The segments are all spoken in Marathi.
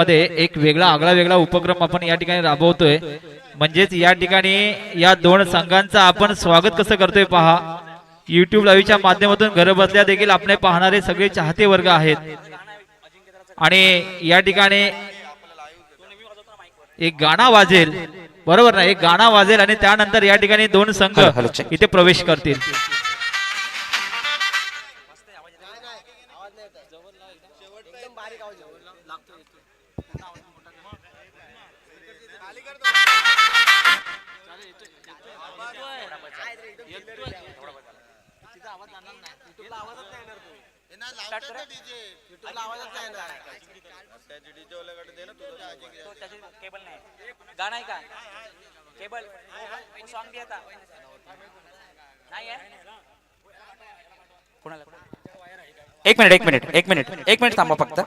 मध्ये एक आगळा वेगळा उपक्रम आपण या ठिकाणी राबवतोय। म्हणजेच या ठिकाणी या दोन संघांचं आपण स्वागत कसं करतोय पहा। YouTube लाईव्हच्या माध्यमातून घर बसल्या देखील आपले पाहणारे सगळे चाहते वर्ग आहेत आणि या ठिकाणी एक गाणं वाजेल, बरोबर ना, एक गाणं वाजेल आणि त्यानंतर या ठिकाणी दोन संघ इथे प्रवेश करतील। गाना है का केबल सॉन्ग दिया था नहीं है एक मिनिट थांबा फक्त।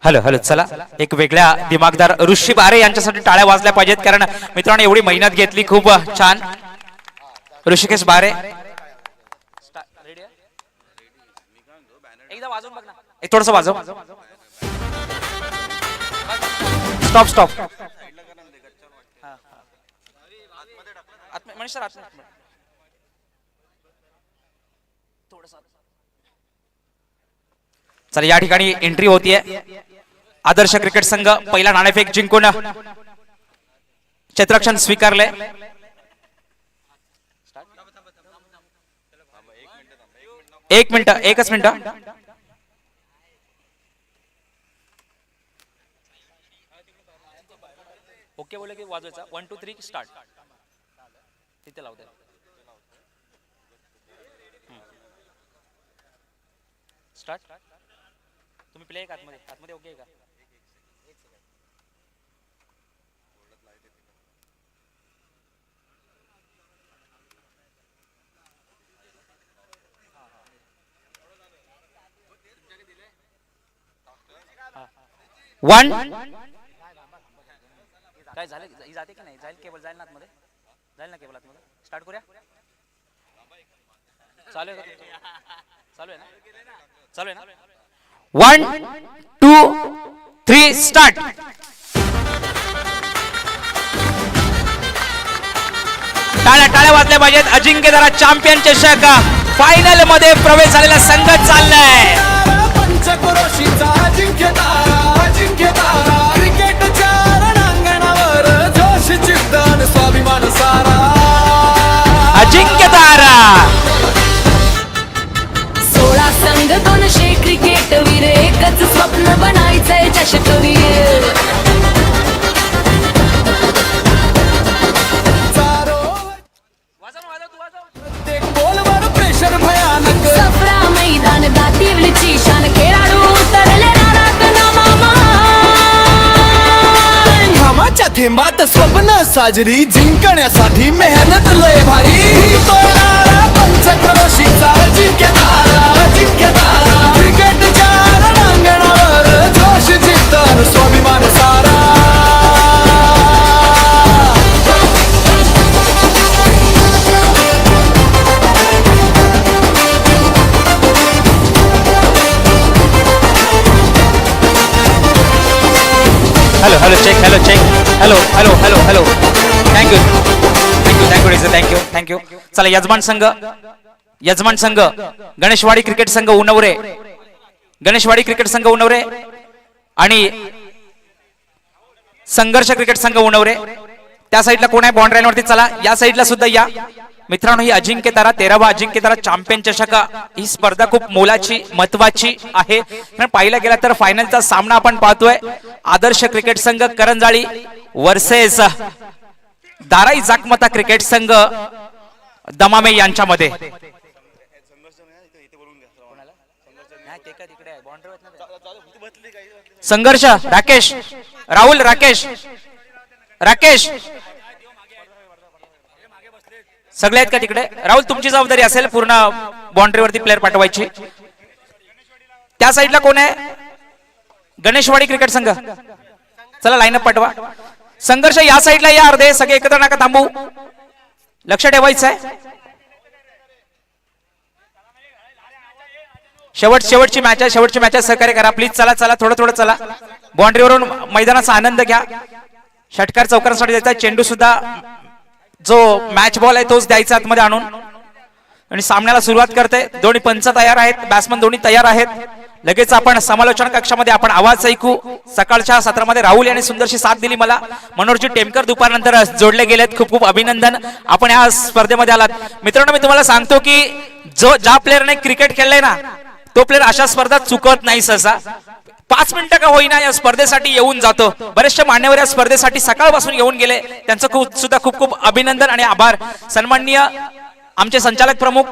हॅलो हॅलो चला एक वेगळ्या दिमागदार ऋषी बारे यांच्यासाठी टाळ्या वाजल्या पाहिजेत, कारण मित्रांनो एवढी मेहनत घेतली, खूप छान। ऋषिकेश बारे एकदा वाजवून बघ ना, एक थोडंसं वाजव। स्टॉप स्टॉप मनीष सर चला या ठिकाणी एंट्री होतीये। आदर्श क्रिकेट संघ पहिला नाणेफेक जिंकून क्षेत्ररक्षण स्वीकारले। एकच मिनिट ओके बोले की वाजवायचा 1 2 3 स्टार्ट तिथे लावते। स्टार्ट तुम्ही प्ले एक आतमध्ये ओके का? वन काय झालं जाते की नाही? जाईल केबल जाईल ना आतमध्ये, जाईल ना केबल आतमध्ये। स्टार्ट करूया, चालू आहे ना 1 2 3 स्टार्ट। टाळ्या वाजल्या पाहिजेत। अजिंक्यतारा चॅम्पियन चषक फायनल मध्ये प्रवेश झालेला संघ चाललाय। पंचक्रोशीचा अजिंक्यतारा क्रिकेटच्या रणांगणावर जोश चित्तन स्वाभिमान सारा अजिंक्यतारा 16 संघ 200 क्रिकेट वीर, एकच स्वप्न बनायचंय चषकवीर। प्रत्येक बॉलवर प्रेशर भयानक, सफरा मैदान दातिवलीची शान, खेळाडू उतरले रानात नामामान। घामाच्या थेंबात स्वप्न साजरी, जिंकण्यासाठी मेहनत लय भारी। तोडणारा पंचक्रोशीचा अजिंक्यतारा क्रिकेटच्या रणांगणावर जोश जिंकन स्वाभिमान सारा। Hello check thank you. चला यजमान संघ गणेशवाडी क्रिकेट संघ उनवरे आणि संघर्ष क्रिकेट संघ उनवरे। त्या साईडला कोण आहे? बाउंड्री लाईनवरती चला, या साईडला सुद्धा या। मित्रांनो ही अजिंक्यतारा 13वा अजिंक्यतारा चॅम्पियन चषक ही स्पर्धा खूप मोलाची महत्वाची आहे. कारण पाहिला गेला तर फायनलचा सामना आपण पाहतोय आदर्श क्रिकेट संघ करंजाळी वर्सेस दाराई जाकमता क्रिकेट संघ दमामे यांच्यामध्ये. संघर्ष राकेश राहुल राकेश सगळे आहेत का तिकडे? राहुल तुमची जबाबदारी असेल पूर्ण बाउंड्रीवरती प्लेअर पाठवायची. त्या साईडला कोण आहे? गणेशवाडी क्रिकेट संघ, चला लाईनअप पाठवा. संघर्ष या साईडला या, अर्धे सगळे एकत्र नका थांबू, लक्ष ठेवायचं आहे. शेवटची मॅच आहे, सहकार्य करा प्लीज. चला चला थोडं चला, बाउंड्रीवरून मैदानाचा आनंद घ्या. षटकार चौकारासाठी द्यायचा, चेंडू सुद्धा जो मॅच बॉल आहे तोच द्यायचा आतमध्ये आणून. आणि सामन्याला सुरुवात करते. दोन्ही पंच तयार आहेत, बॅट्समन दोन्ही तयार आहेत. लगेच आपण समालोचन कक्षामध्ये आपण आवाज ऐकू. सकाळच्या सत्रामध्ये राहुल यांनी सुंदरशी साथ दिली मला. मनोहरजी टेमकर दुपारनंतर जोडले गेलेत, खूप खूप अभिनंदन, आपण या स्पर्धेमध्ये आलात. मित्रांनो मी तुम्हाला सांगतो की जो ज्या प्लेअरने क्रिकेट खेळलंय ना तो प्लेअर अशा स्पर्धात चुकत नाही. सहसा 5 मिनिटं का होईना या स्पर्धेसाठी येऊन जातो. बरेचसे मान्यवर या स्पर्धेसाठी सकाळपासून येऊन गेले, त्यांचं खूप खूप अभिनंदन आणि आभार. सन्माननीय आमचे संचालक प्रमुख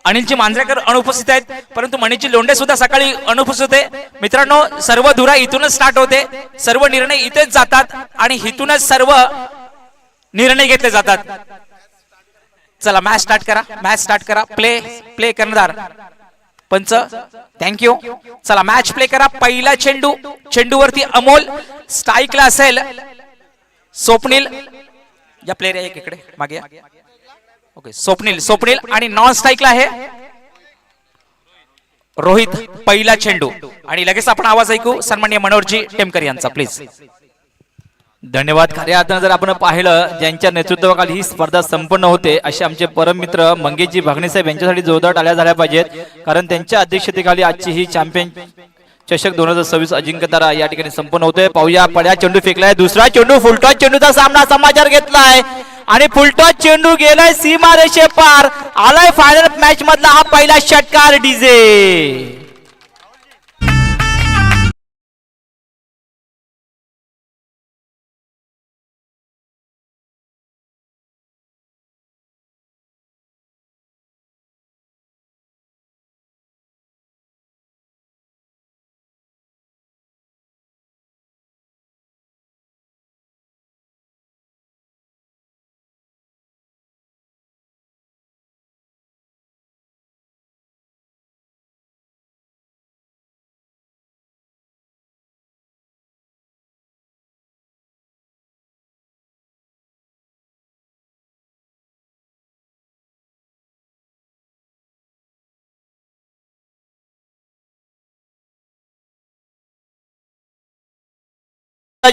अनिलजी मांजरेकर अनुपस्थित आहेत, परंतु मणिजी लोंढे सुद्धा सकाळी अनुपस्थित होते. मित्रांनो सर्व धुरा इथूनच स्टार्ट होते, सर्व निर्णय इथेच जातात आणि इथूनच सर्व निर्णय घेतले जातात. चला मॅच स्टार्ट करा. प्ले करणार पंच, थँक्यू. चला मॅच प्ले करा. पहिला चेंडूवरती अमोल, स्ट्राईकला असेल स्वप्नील, या प्लेयर आहे इकडे मागे. ओके स्वप्नील आणि नॉन स्ट्राईकला आहे रोहित. पहिला चेंडू आणि लगेच आपण आवाज ऐकू सन्माननीय मनोहरजी टेमकर यांचा प्लीज. धन्यवाद. खऱ्या अर्थानं जर आपण पाहिलं ज्यांच्या नेतृत्वाखाली ही स्पर्धा संपन्न होते असे आमचे परम मित्र मंगेशजी भागणे साहेब यांच्यासाठी जोरदार टाळ्या झाल्या पाहिजेत, कारण त्यांच्या अध्यक्षतेखाली आजची ही चॅम्पियन चषक 2026 अजिंक्यतारा या ठिकाणी संपन्न होते. पाहूया, पड्या चेंडू फेकलाय, दुसरा चेंडू फुलटॉस चेंडूचा सामना समाचार घेतलाय आणि फुलटॉस चेंडू गेलाय सीमा रेषे पार. आलाय फायनल मॅच मधला हा पहिला षटकार. डीजे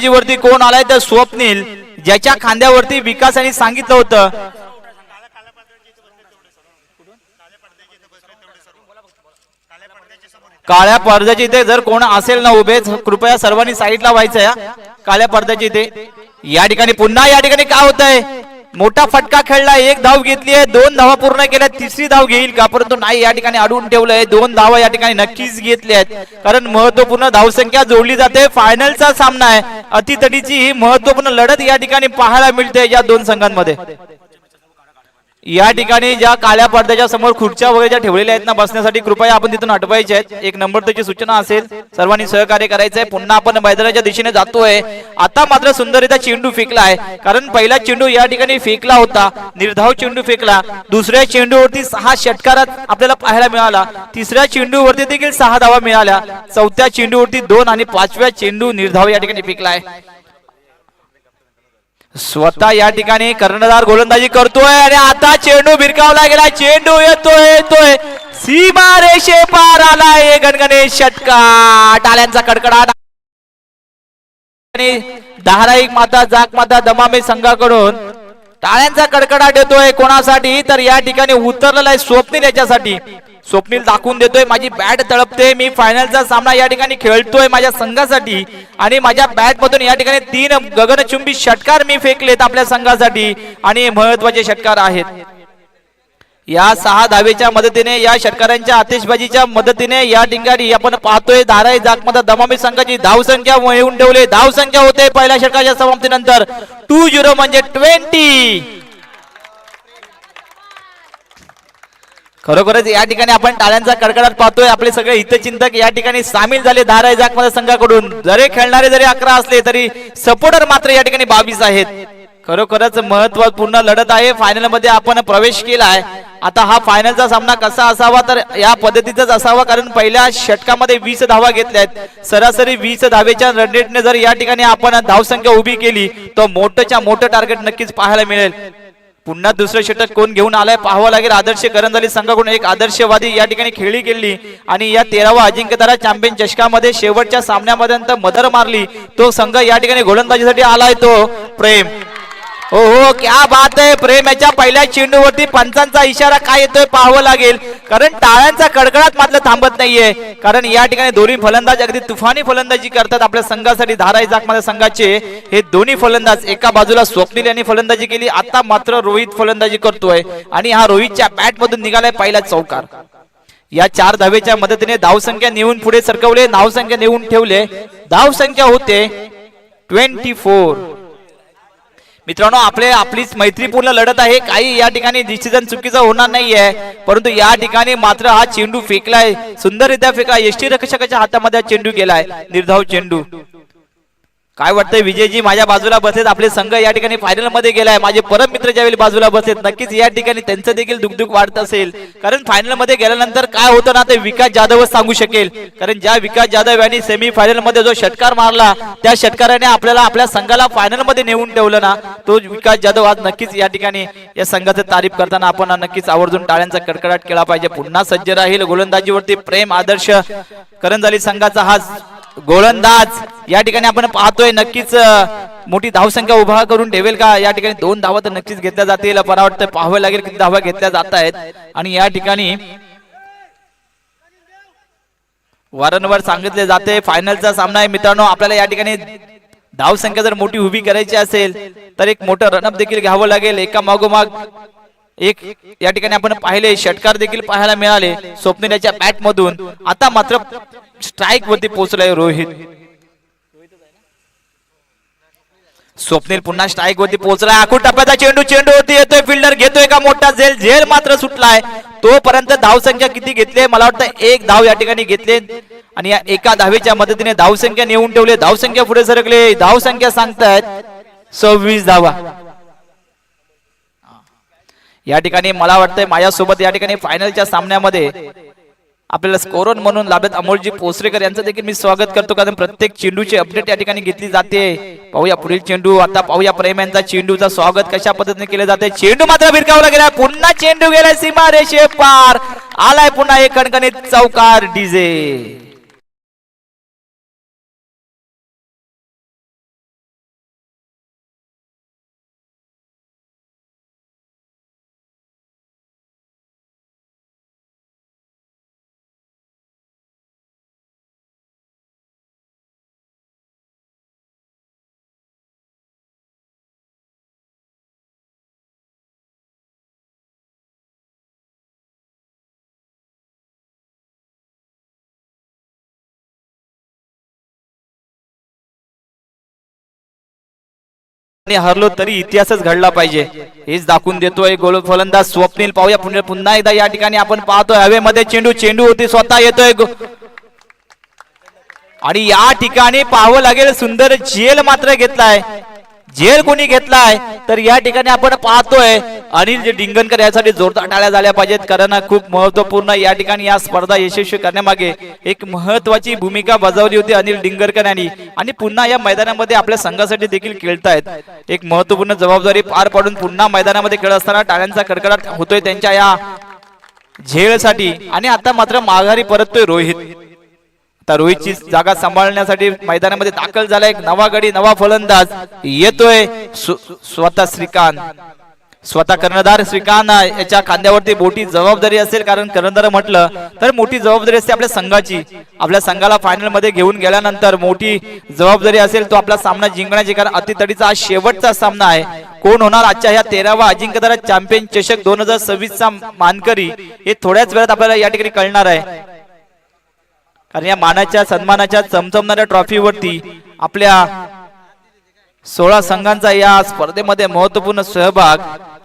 वरती कोण आलाय तर स्वप्नील, ज्याच्या खांद्यावरती विकास यांनी सांगितलं होतं काळ्या पडद्याच्या इथे जर कोण असेल ना उभे, कृपया सर्वांनी साईडला व्हायचंय. काळ्या पडद्याच्या इथे या ठिकाणी पुन्हा या ठिकाणी काय होतंय, मोठा फटका खेळला, 1 धाव घेतली आहे, 2 धावा पूर्ण केल्या, 3री धाव घेईल का, परंतु नाही या ठिकाणी अडवून ठेवलंय. 2 धावा या ठिकाणी नक्कीच घेतल्या आहेत, कारण महत्वपूर्ण धावसंख्या जोडली जाते. फायनलचा सामना आहे, अतितडीची ही महत्वपूर्ण लढत या ठिकाणी पाहायला मिळते या दोन संघांमध्ये. या ठिकाणी ज्या काळ्या पडद्याच्या समोर खुर्च्या वगैरे ज्या ठेवलेल्या आहेत ना बसण्यासाठी, कृपया आपण तिथून हटवायच्या आहेत. एक नंबर त्याची सूचना असेल, सर्वांनी सहकार्य करायचंय. पुन्हा आपण मैदानाच्या दिशेने जातोय. आता मात्र सुंदररित्या चेंडू फेकला आहे, कारण पहिला चेंडू या ठिकाणी फेकला होता, निर्धाव चेंडू फेकला. दुसऱ्या चेंडूवरती 6 षटकारात आपल्याला पाहायला मिळाला. तिसऱ्या चेंडूवरती देखील 6 धावा मिळाल्या. चौथ्या चेंडूवरती 2 आणि 5व्या चेंडू निर्धाव या ठिकाणी फेकलाय. स्वतः या ठिकाणी कर्णधार गोलंदाजी करतोय आणि आता चेंडू भिरकावला गेला. चेंडू येतोय सीमा रेषे पार आलाय. गणगणे षटकार, टाळ्यांचा कडकडाट. धाराई माता जाक माता दमामे संघाकडून टाळ्यांचा कडकडाट येतोय. कोणासाठी तर या ठिकाणी उतरलेला आहे स्वप्नील याच्यासाठी. स्वप्नील दाखवून देतोय माझी बॅट तळपते, मी फायनलचा सामना या ठिकाणी खेळतोय माझ्या संघासाठी आणि माझ्या बॅट मधून या ठिकाणी 3 गगनचुंबी षटकार मी फेकलेत आपल्या संघासाठी आणि महत्वाचे षटकार आहेत. या 6 धावेच्या मदतीने या षटकारांच्या आतिषबाजीच्या मदतीने या ठिकाणी आपण पाहतोय धाराई जागमध्ये दमामी संघाची धावसंख्या मिळवून ठेवले. धावसंख्या होते पहिल्या षटकाच्या समाप्तीनंतर 2-0 म्हणजे 20. खरोखरच या ठिकाणी आपण टाळ्यांचा कडकडाट पाहतोय. आपले सगळे हितचिंतक या ठिकाणी सामील झाले धाराई जागमध्ये संघाकडून. जरी खेळणारे जरी 11 असले तरी सपोर्टर मात्र या ठिकाणी 22 आहेत. खरोखरच महत्वपूर्ण लढत आहे. फायनल मध्ये आपण प्रवेश केलाय. आता हा फायनलचा सामना कसा असावा तर या पद्धतीचाच असावा, कारण पहिल्या षटकामध्ये 20 धावा घेतल्यात. सरासरी 20 धावेच्या रनरेटने जर या ठिकाणी आपण धावसंख्या उभी केली तर मोठंच्या मोठं टार्गेट नक्कीच पाहायला मिळेल. पुन्हा दुसरं षटक कोण घेऊन आलाय पाहावं लागेल. आदर्श करंजाली संघाकडून एक आदर्शवादी या ठिकाणी खेळी केली आणि या 13वा अजिंक्यतारा चॅम्पियन चषकामध्ये शेवटच्या सामन्यामध्ये मदर मारली. तो संघ या ठिकाणी गोलंदाजीसाठी आलाय तो प्रेम. हो क्या बात आहे. प्रेम याच्या पहिल्या चेंडूवरती पंचांचा इशारा काय येतोय पाहावं लागेल, कारण टाळ्यांचा कडकडाट मात्र थांबत नाहीये. कारण या ठिकाणी दोन्ही फलंदाज अगदी तुफानी फलंदाजी करतात आपल्या संघासाठी. धाराई जागमध्ये संघाचे हे दोन्ही फलंदाज, एका बाजूला स्वप्नील यांनी फलंदाजी केली, आता मात्र रोहित फलंदाजी करतोय आणि हा रोहितच्या बॅट मधून निघालाय पहिला चौकार. या 4 धावेच्या मदतीने धावसंख्या नेऊन पुढे सरकवले, धावसंख्या नेऊन ठेवले. धावसंख्या होते 24. मित्रांनो, आपलीच मैत्रीपूर्ण लढत आहे. काही या ठिकाणी डिसिजन चुकीचा होणार नाहीये, परंतु या ठिकाणी मात्र हा चेंडू फेकलाय, सुंदररित्या फेकलाय. यष्टीरक्षकाच्या हातामध्ये हा चेंडू गेलाय, निर्धाव चेंडू. काय वाटतंय विजयजी माझ्या बाजूला बसलेत, आपले संघ या ठिकाणी फायनल मध्ये गेलाय. माझे परम मित्र ज्यावेळी बाजूला बसलेत, नक्कीच या ठिकाणी त्यांचं देखील दुखदुख वाढत असेल, कारण फायनल मध्ये गेल्यानंतर काय होतं ना ते विकास जाधवच सांगू शकेल. कारण ज्या विकास जाधव यांनी सेमी फायनल मध्ये जो षटकार मारला, त्या षटकाराने आपल्याला आपल्या संघाला फायनल मध्ये नेऊन ठेवलं ना, तो विकास जाधव आज नक्कीच या ठिकाणी या संघाचं तारीफ करताना आपण नक्कीच आवर्जून टाळ्यांचा कडकडाट केला पाहिजे. पुन्हा सज्ज राहील गोलंदाजीवरती प्रेम. आदर्श करंजाली संघाचा हा गोलंदाज या ठिकाणी आपण पाहतोय नक्कीच मोठी धावसंख्या उभा करून ठेवेल का. या ठिकाणी 2 धावा तर नक्कीच घेतल्या जातील. मला वाटतं पाहावं लागेल किती धावा घेतल्या जात आहेत. आणि या ठिकाणी वारंवार सांगितले जाते फायनलचा सामना आहे मित्रांनो. आपल्याला या ठिकाणी धावसंख्या जर मोठी उभी करायची असेल तर एक मोठं रनअप देखील घ्यावं लागेल. एका मागोमाग एक या ठिकाणी आपण पाहिले षटकार देखील पाहायला मिळाले स्वप्नील याच्या बॅट मधून. आता मात्र स्ट्राईक वरती पोहोचलाय रोहित. स्वप्नील पुन्हा स्ट्राईक वरती पोहोचलाय. आखूड टप्प्याचा चेंडू वरती येतोय, फिल्डर घेतोय का मोठा झेल मात्र सुटलाय. तोपर्यंत धावसंख्या किती घेतली, मला वाटतं 1 धाव या ठिकाणी घेतले आणि या एका धावेच्या मदतीने धावसंख्या नेऊन ठेवले. धावसंख्या पुढे सरकले. धावसंख्या सांगतायत 26 धावा. या ठिकाणी मला वाटतंय माझ्यासोबत या ठिकाणी फायनलच्या सामन्यामध्ये आपल्याला स्कोरर म्हणून लाभत अमोलजी पोसरेकर यांचं देखील मी स्वागत करतो, कारण प्रत्येक चेंडूची अपडेट या ठिकाणी घेतली जाते. पाहूया पुढील चेंडू. आता पाहूया प्रेम यांचा चेंडूचा स्वागत कशा पद्धतीने केले जाते. चेंडू मात्र भिरकावला गेला. पुन्हा चेंडू गेलाय सीमा रेषे पार. आलाय पुन्हा एक कणकणीत चौकार. डीजे हरलो तरी इतिहासच घडला पाहिजे हेच दाखवून देतोय गोल फलंदाज स्वप्नील. पाहूया पुन्हा एकदा या ठिकाणी आपण पाहतोय हवेमध्ये चेंडू होती स्वतः येतोय आणि या ठिकाणी पाहावं लागेल सुंदर झेल मात्र घेतलाय. झेल कोणी घेतलाय तर या ठिकाणी आपण पाहतोय अनिल डिंगनकर यासाठी जोरदार टाळ्या झाल्या पाहिजेत, कारण खूप महत्वपूर्ण या ठिकाणी या स्पर्धा यशस्वी करण्यामागे एक महत्वाची भूमिका बजावली होती अनिल डिंगरकर यांनी. आणि पुन्हा या मैदानामध्ये आपल्या संघासाठी देखील खेळतायत. एक महत्वपूर्ण जबाबदारी पार पाडून पुन्हा मैदानामध्ये खेळ असताना टाळ्यांचा कडकडाट होतोय त्यांच्या या झेलसाठी. आणि आता मात्र माघारी परततोय रोहित. आता रोहितची जागा सांभाळण्यासाठी मैदानामध्ये दाखल झाला एक नवा गडी नवा फलंदाज येतोय स्वतः श्रीकांत. स्वतः कर्णधार श्रीकांत याच्या खांद्यावरती मोठी जबाबदारी असेल, कारण कर्णधार म्हटलं तर मोठी जबाबदारी असते आपल्या संघाची. आपल्या संघाला फायनल मध्ये घेऊन गेल्यानंतर मोठी जबाबदारी असेल. तो आपला सामना जिंकण्याची, कारण अतितडीचा हा शेवटचा सामना आहे. कोण होणार आजच्या ह्या 13वा अजिंक्यतारा चॅम्पियन चषक 2026 चा मानकरी हे थोड्याच वेळात आपल्याला या ठिकाणी कळणार आहे. कारण या मानाच्या सन्मानाच्या चमचमणाऱ्या ट्रॉफीवरती आपल्या 16 संघांचा या स्पर्धेमध्ये महत्वपूर्ण सहभाग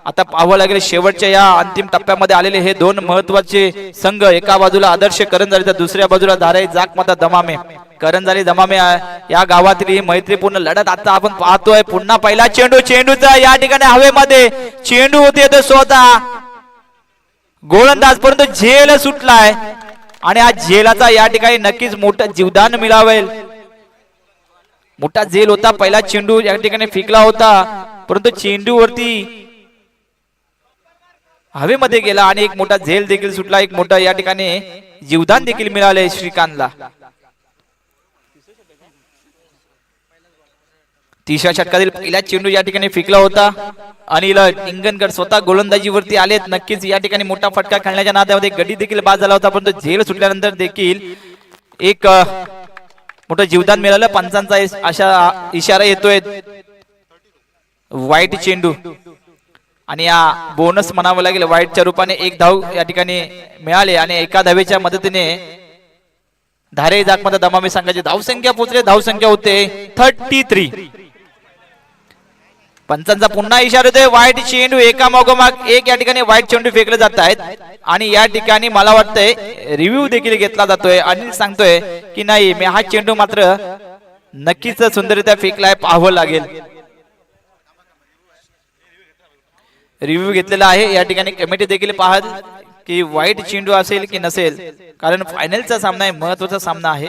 आता पाहावं लागेल. शेवटच्या या अंतिम टप्प्यामध्ये आलेले हे दोन महत्वाचे संघ, एका बाजूला आदर्श करंजाली तर दुसऱ्या बाजूला धाराई जाकमाता दमामे. करंजाली दमामे या गावातील ही मैत्रीपूर्ण लढत आता आपण पाहतोय. पुन्हा पहिला चेंडूचा या ठिकाणी हवेमध्ये चेंडू होते तो स्वतः गोलंदाज, परंतु झेल सुटलाय आणि हा झेलाचा या ठिकाणी नक्कीच मोठं जीवदान मिळावेल. मोठा झेल होता. पहिला चेंडू या ठिकाणी फेकला होता, परंतु चेंडूवरती हवेमध्ये गेला आणि एक मोठा झेल देखील सुटला. एक मोठा या ठिकाणी जीवदान देखील मिळाले श्रीकांतला. 30व्या षटकातील पहिला चेंडू या ठिकाणी फेकला होता. अनिल निंगणकर स्वतः गोलंदाजीवरती आलेत. नक्कीच या ठिकाणी मोठा फटका खेळण्याच्या नादामध्ये गडी देखील बाद झाला होता, परंतु झेल सुटल्यानंतर देखील एक मोठं जीवदान मिळालं. पंचांचा अशा इशारा येतोय. वाईट चेंडू आणि या बोनस म्हणावं लागेल. वाईटच्या रूपाने एक धाव या ठिकाणी मिळाले आणि एका धावेच्या मदतीने धारे जाकमाता दमामे संघाची धावसंख्या पोहोचले. धावसंख्या होते 33. पंचांचा पुन्हा इशारा येतोय. वाईट चेंडू एका मागोमाग एक या ठिकाणी वाईट चेंडू फेकले जात आहेत आणि या ठिकाणी मला वाटतंय रिव्ह्यू देखील घेतला जातोय. अनिल सांगतोय की नाही, मी हा चेंडू मात्र नक्कीच सुंदररित्या फेकलाय, पाहावं लागेल. रिव्ह्यू घेतलेला आहे. या ठिकाणी कमिटी देखील पाहत की वाईट चेंडू असेल की नसेल, कारण फायनलचा सामना आहे, महत्वाचा सामना आहे.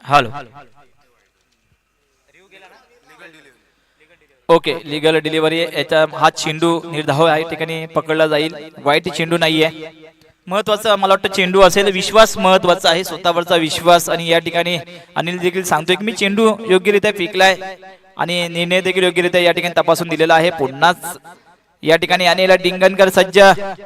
Hello, okay, legal delivery. याचा हा चेंडू निर्धाव या ठिकाणी पकडला जाईल. वाईट चेंडू नाहीये. महत्वाचा मला वाटतं चेंडू असेल. विश्वास महत्वाचा आहे, स्वतःवरचा विश्वास. आणि या ठिकाणी अनिल देखील सांगतोय की मी चेंडू योग्यरित्या फेकलाय आणि निर्णय देखील योग्यरित्या या ठिकाणी तपासून दिलेला आहे. पुन्हाच या ठिकाणी अनिल डिंगणकर सज्ज.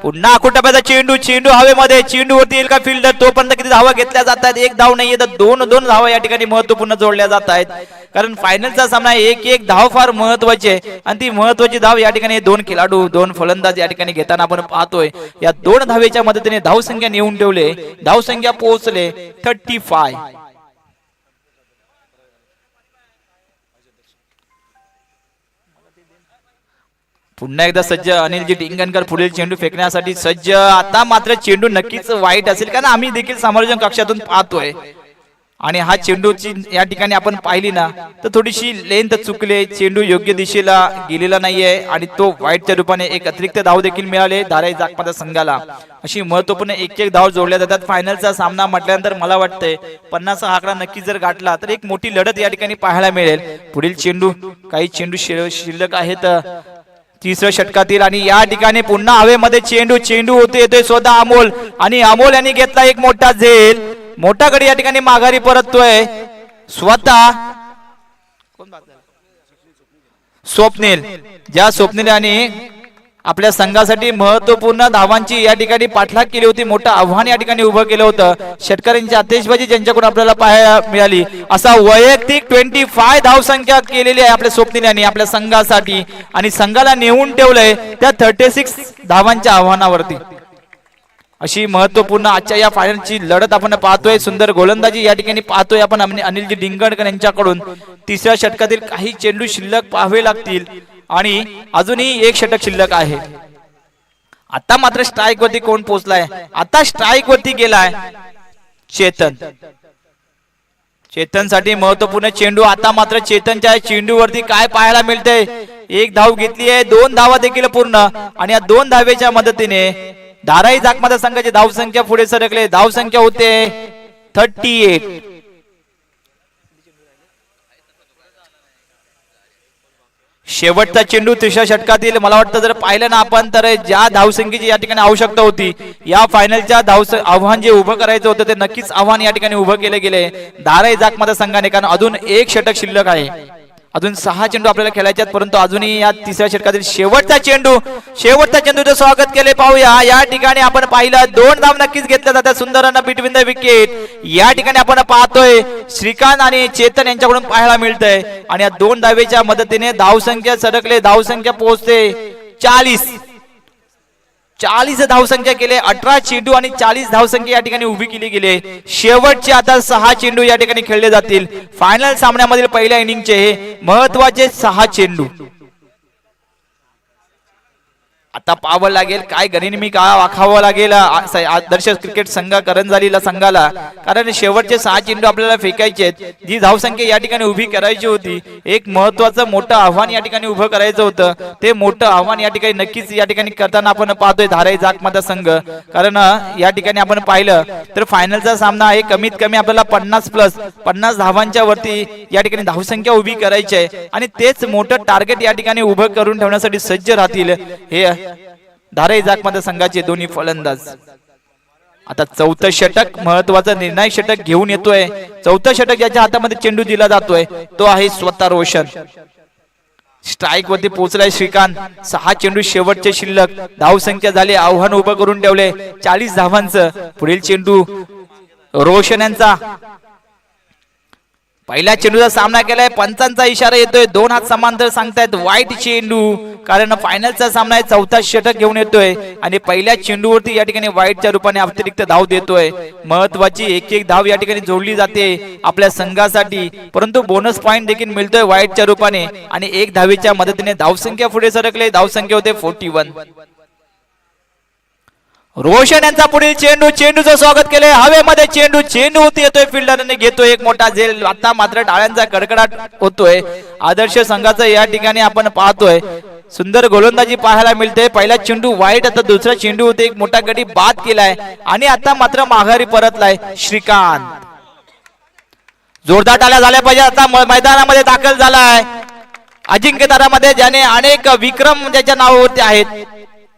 पुन्हा आखुटप्याचा चेंडू हवेमध्ये. चेंडू वरती येईल का फिल्डर? तोपर्यंत किती धावा घेतल्या जात आहेत? एक धाव नाहीये तर दोन धावा या ठिकाणी महत्वपूर्ण जोडल्या जात आहेत, कारण फायनलचा सामना एक धाव फार महत्वाची आहे आणि ती महत्वाची धाव या ठिकाणी दोन खेळाडू, दोन फलंदाज या ठिकाणी घेताना आपण पाहतोय. या दोन धावेच्या मदतीने धावसंख्या नेऊन ठेवले. धावसंख्या पोहोचले 35. पुन्हा एकदा सज्ज अनिलजी डिंगणकर पुढील चेंडू फेकण्यासाठी सज्ज. आता मात्र चेंडू नक्कीच वाईट असेल, कारण आम्ही देखील समालोचन कक्षातून पाहतोय आणि हा चेंडूची या ठिकाणी आपण पाहिली ना तर थोडीशी लेंथ चुकले. चेंडू योग्य दिशेला गेलेला नाहीये आणि तो वाईटच्या रूपाने एक अतिरिक्त धाव देखील मिळाले धाराई जाकमाता संघाला. अशी महत्वपूर्ण एक धाव जोडल्या जातात. फायनलचा सामना म्हटल्यानंतर मला वाटतंय 50 हा आकडा नक्की जर गाठला तर एक मोठी लढत या ठिकाणी पाहायला मिळेल. पुढील चेंडू, काही चेंडू शिल्लक आहेत 3ऱ्या षटकातील आणि या ठिकाणी पुन्हा हवेमध्ये चेंडू होते. येतोय स्वतः अमोल आणि अमोल यांनी घेतला एक मोठा झेल. मोठा गडी या ठिकाणी माघारी परततोय स्वतः स्वप्नील. ज्या स्वप्नील आणि आपल्या संघासाठी महत्वपूर्ण धावांची या ठिकाणी पाठलाग केली होती. मोठं आव्हान या ठिकाणी उभं केलं होतं. शेतकऱ्यांची आतिषबाजी ज्यांच्याकडून आपल्याला पाहायला मिळाली. असा वैयक्तिक 25 धावसंख्या केलेली आहे आपल्या स्वप्नील आपल्या संघासाठी आणि संघाला नेऊन ठेवलंय त्या 36 धावांच्या आव्हानावरती. अशी महत्वपूर्ण आजच्या या फायनलची लढत आपण पाहतोय. सुंदर गोलंदाजी या ठिकाणी पाहतोय आपण अनिलजी डिंगणकर यांच्याकडून. तिसऱ्या षटकातील काही चेंडू शिल्लक पाहावे लागतील आणि अजूनही एक षटक शिल्लक आहे. आता मात्र स्ट्राईक वरती कोण पोहोचलाय? आता स्ट्राईक वरती गेलाय चेतन. चेतनसाठी महत्वपूर्ण चेंडू. आता मात्र चेतनच्या चेंडूवरती काय पाहायला मिळतंय? एक धाव घेतली आहे, 2 धावा देखील पूर्ण आणि या 2 धावेच्या मदतीने धाराई जाकमादा संघाची धावसंख्या पुढे सरकले. धावसंख्या होते 38. शेवटचा चेंडू तिसऱ्या षटकातील. मला वाटतं जर पाहिलं ना आपण तर ज्या धावसंख्येची या ठिकाणी आवश्यकता होती या फायनलच्या आव्हान जे उभं करायचं होतं ते नक्कीच आव्हान या ठिकाणी उभं केले गेले धाराई जाकमादा संघाने. कारण अजून एक षटक शिल्लक आहे. अजून 6 चेंडू आपल्याला खेळायचे आहेत परंतु अजूनही या तिसऱ्या षटकातील शेवटचा चेंडूचं स्वागत केले. पाहूया या ठिकाणी आपण पाहिलं 2 धाव नक्कीच घेतल्या जातात. सुंदर रन बिटवीन द विकेट या ठिकाणी आपण पाहतोय श्रीकांत आणि चेतन यांच्याकडून पाहायला मिळतंय आणि या 2 धावेच्या मदतीने धावसंख्या सरकले. धावसंख्या पोहोचते 40 धावसंख्या केले. 18 चेंडू आणि 40 धावसंख्या या ठिकाणी उभी केली गेली. शेवटचे आता 6 चेंडू या ठिकाणी खेळले जातील. फायनल सामन्यामधील पहिल्या इनिंगचे हे महत्वाचे 6 चेंडू. आता पाहावं लागेल काय गनिमी काय वाखावं लागेल आदर्श क्रिकेट संघ करंजालीला संघाला. कारण शेवटचे 6 चेंडू आपल्याला फेकायचे आहेत. जी धावसंख्या या ठिकाणी उभी करायची होती, एक महत्वाचं मोठं आव्हान या ठिकाणी उभं करायचं होतं. ते मोठं आव्हान या ठिकाणी नक्कीच या ठिकाणी करताना आपण पाहतोय धाराई जाकमादा संघ. कारण या ठिकाणी आपण पाहिलं तर फायनलचा सामना आहे. कमीत कमी आपल्याला 50 धावांच्या वरती या ठिकाणी धावसंख्या उभी करायची आहे आणि तेच मोठं टार्गेट या ठिकाणी उभं करून ठेवण्यासाठी सज्ज राहतील हे धाराई जाकमादा संघाचे दोन्ही फलंदाज. आता 4थं षटक महत्वाचं निर्णायक षटक घेऊन येतोय. 4थं षटक ज्याच्या हातामध्ये चेंडू दिला जातोय तो आहे स्वतः रोशन. स्ट्राईक वरती पोहोचलाय श्रीकांत. 6 चेंडू शेवटचे शिल्लक. धावसंख्या झाली आव्हान उभं करून ठेवले 40 धावांचं. पुढील चेंडू रोशन यांचा. पहिल्या चेंडूचा सामना केलाय. पंचांचा इशारा येतोय. 2 हात समांतर सांगतायत वाईट चेंडू. कारण फायनलचा सामना आहे. 4था षटक घेऊन येतोय आणि पहिल्या चेंडूवरती या ठिकाणी वाईटच्या रूपाने अतिरिक्त धाव देतोय. महत्वाची एक धाव या ठिकाणी जोडली जाते आपल्या संघासाठी. परंतु बोनस पॉइंट देखील मिळतोय वाईटच्या रूपाने आणि 1 धावेच्या मदतीने धावसंख्या पुढे सरकले. धावसंख्या होते 41. रोशन यांचा पुढील चेंडूचं स्वागत केले. हवेमध्ये चेंडू होती येतोय. फिल्डरने घेतोय एक मोठा झेल. आता मात्र टाळ्यांचा कडकडाट होतोय. आदर्श संघाचं या ठिकाणी आपण पाहतोय सुंदर गोलंदाजी पाहायला मिळते. पहिला चेंडू वाईट. आता दुसरा चेंडू होते एक मोठा गडी बाद केलाय आणि आता मात्र माघारी परतलाय श्रीकांत. जोरदार टाळ्या झाल्या पाहिजे. आता मैदानामध्ये दाखल झालाय अजिंक्यतारामध्ये ज्याने अनेक विक्रम ज्याच्या नावावरती आहेत.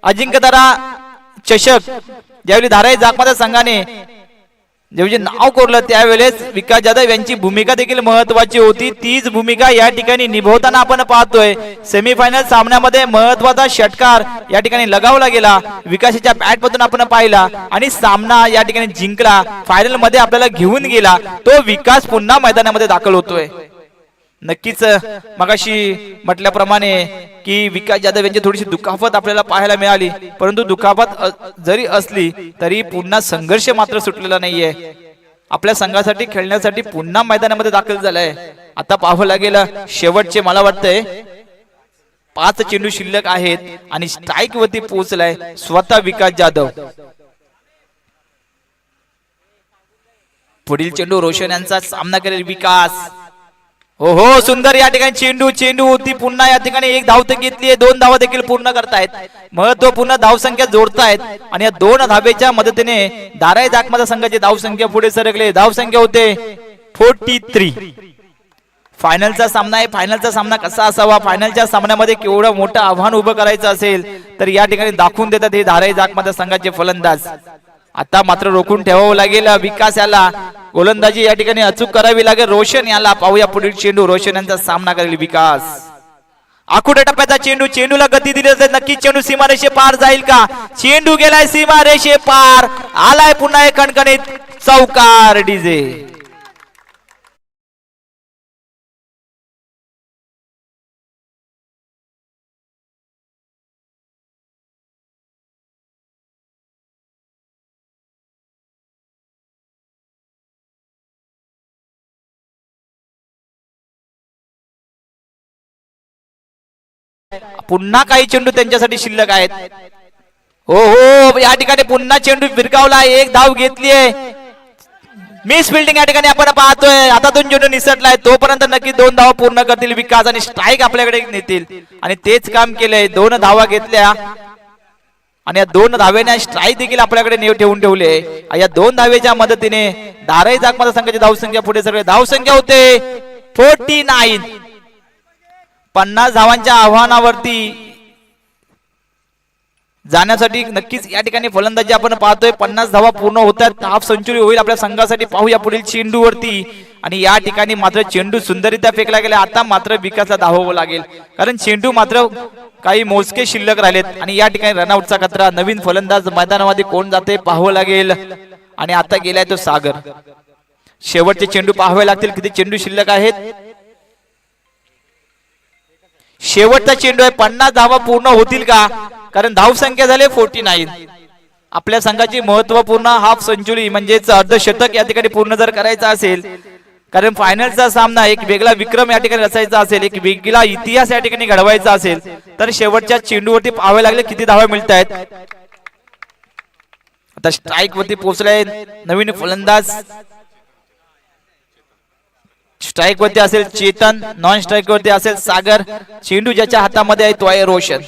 अजिंक्यतारा चषक ज्यावेळी धाराई जाकमादा संघाने जेव्हा नाव कोरलं त्यावेळेस विकास जाधव यांची भूमिका देखील महत्वाची होती. तीच भूमिका या ठिकाणी निभवताना आपण पाहतोय. सेमीफायनल सामन्यामध्ये महत्वाचा षटकार या ठिकाणी लगावला गेला. विकासाच्या बॅट मधून आपण पाहिला आणि सामना या ठिकाणी जिंकला. फायनल मध्ये आपल्याला घेऊन गेला. तो विकास पुन्हा मैदानामध्ये दाखल होतोय. नक्कीच मगाशी म्हटल्याप्रमाणे की विकास जाधव यांची थोडीशी दुखापत आपल्याला पाहायला मिळाली. परंतु दुखापत जरी असली तरी पुन्हा संघर्ष मात्र सुटलेला नाहीये. आपल्या संघासाठी खेळण्यासाठी पुन्हा मैदानामध्ये दाखल झालाय. आता पाहावं लागेल शेवटचे मला वाटतंय 5 चेंडू शिल्लक आहेत आणि स्ट्राईक वरती पोहोचलाय स्वतः विकास जाधव. पुढील चेंडू रोशन यांचा सामना करेल विकास. हो सुंदर या ठिकाणी चेंडू होती. पुन्हा या ठिकाणी 1 धाव तर घेतली. 2 धावा देखील पूर्ण करतायत. महत्वपूर्ण धावसंख्या जोडतायत आणि या 2 धावेच्या मदतीने धाराई जाकमादा संघाची धावसंख्या पुढे सरकले. धावसंख्या होते 43. फायनलचा सामना आहे. फायनलचा सामना कसा असावा, फायनलच्या सामन्यामध्ये केवढं मोठं आव्हान उभं करायचं असेल तर या ठिकाणी दाखवून देतात हे धाराई जाकमादा संघाचे फलंदाज. आता मात्र रोखून ठेवावं लागेल विकास याला. गोलंदाजी या ठिकाणी अचूक करावी लागेल रोशन याला. पाहूया पुढील चेंडू. रोशन यांचा सामना करेल विकास. आखुड्या टप्प्याचा चेंडू, चेंडूला गती दिली जाते, नक्की चेंडू सीमारेषे पार जाईल का? चेंडू गेलाय सीमारेषे पार, आलाय पुन्हा एक कणकणीत चौकार डीजे. पुन्हा काही चेंडू त्यांच्यासाठी शिल्लक आहेत. हो हो, या ठिकाणी पुन्हा चेंडू भिरकावला, एक धाव घेतलीये. मिस फिल्डिंग या ठिकाणी आपण पाहतोय. आता 2 चेंडू निसटलाय, तोपर्यंत नक्की 2 धावा पूर्ण करतील विकास आणि स्ट्राईक आपल्याकडे नेतील. आणि तेच काम केलंय, 2 धावा घेतल्या आणि या 2 धावेने स्ट्राईक देखील आपल्याकडे ठेवून ठेवले. या 2 धावेच्या मदतीने दारई जाग मतदारसंघाची धावसंख्या पुढे सगळे धावसंख्या होते 49. 50 धावांच्या आव्हानावरती जाण्यासाठी नक्कीच या ठिकाणी फलंदाजी आपण पाहतोय. 50 धावा पूर्ण होतात, हाफ सेंचुरी होईल आपल्या संघासाठी. पाहूया पुढील चेंडूवरती. आणि या ठिकाणी मात्र चेंडू सुंदररित्या फेकला गेला. आता मात्र विकासला धावावं लागेल, कारण चेंडू मात्र काही मोजके शिल्लक राहिलेत. आणि या ठिकाणी रनआउटचा खतरा. नवीन फलंदाज मैदानामध्ये कोण जाते पाहावं लागेल. आणि आता गेलाय तो सागर. शेवटचे चेंडू पाहावे लागतील, किती चेंडू शिल्लक आहेत. शेवटचा चेंडू आहे. 50 धावा पूर्ण होतील का? कारण धावसंख्या झाले 49. आपल्या संघाची महत्वपूर्ण हाफ सेंचुरी म्हणजेच अर्धशतक या ठिकाणी पूर्ण जर करायचा असेल, कारण फायनलचा सामना एक वेगळा विक्रम या ठिकाणी रचायचा असेल, एक वेगळा इतिहास या ठिकाणी घडवायचा असेल, तर शेवटच्या चेंडूवरती पाहावे लागले किती धावा मिळत आहेत. आता स्ट्राईक वरती पोहोचलाय नवीन फलंदाज. स्ट्राईक वरती असेल चेतन, नॉन स्ट्राईक वरती असेल सागर. चेंडू ज्याच्या हातामध्ये आहे तो आहे रोशन.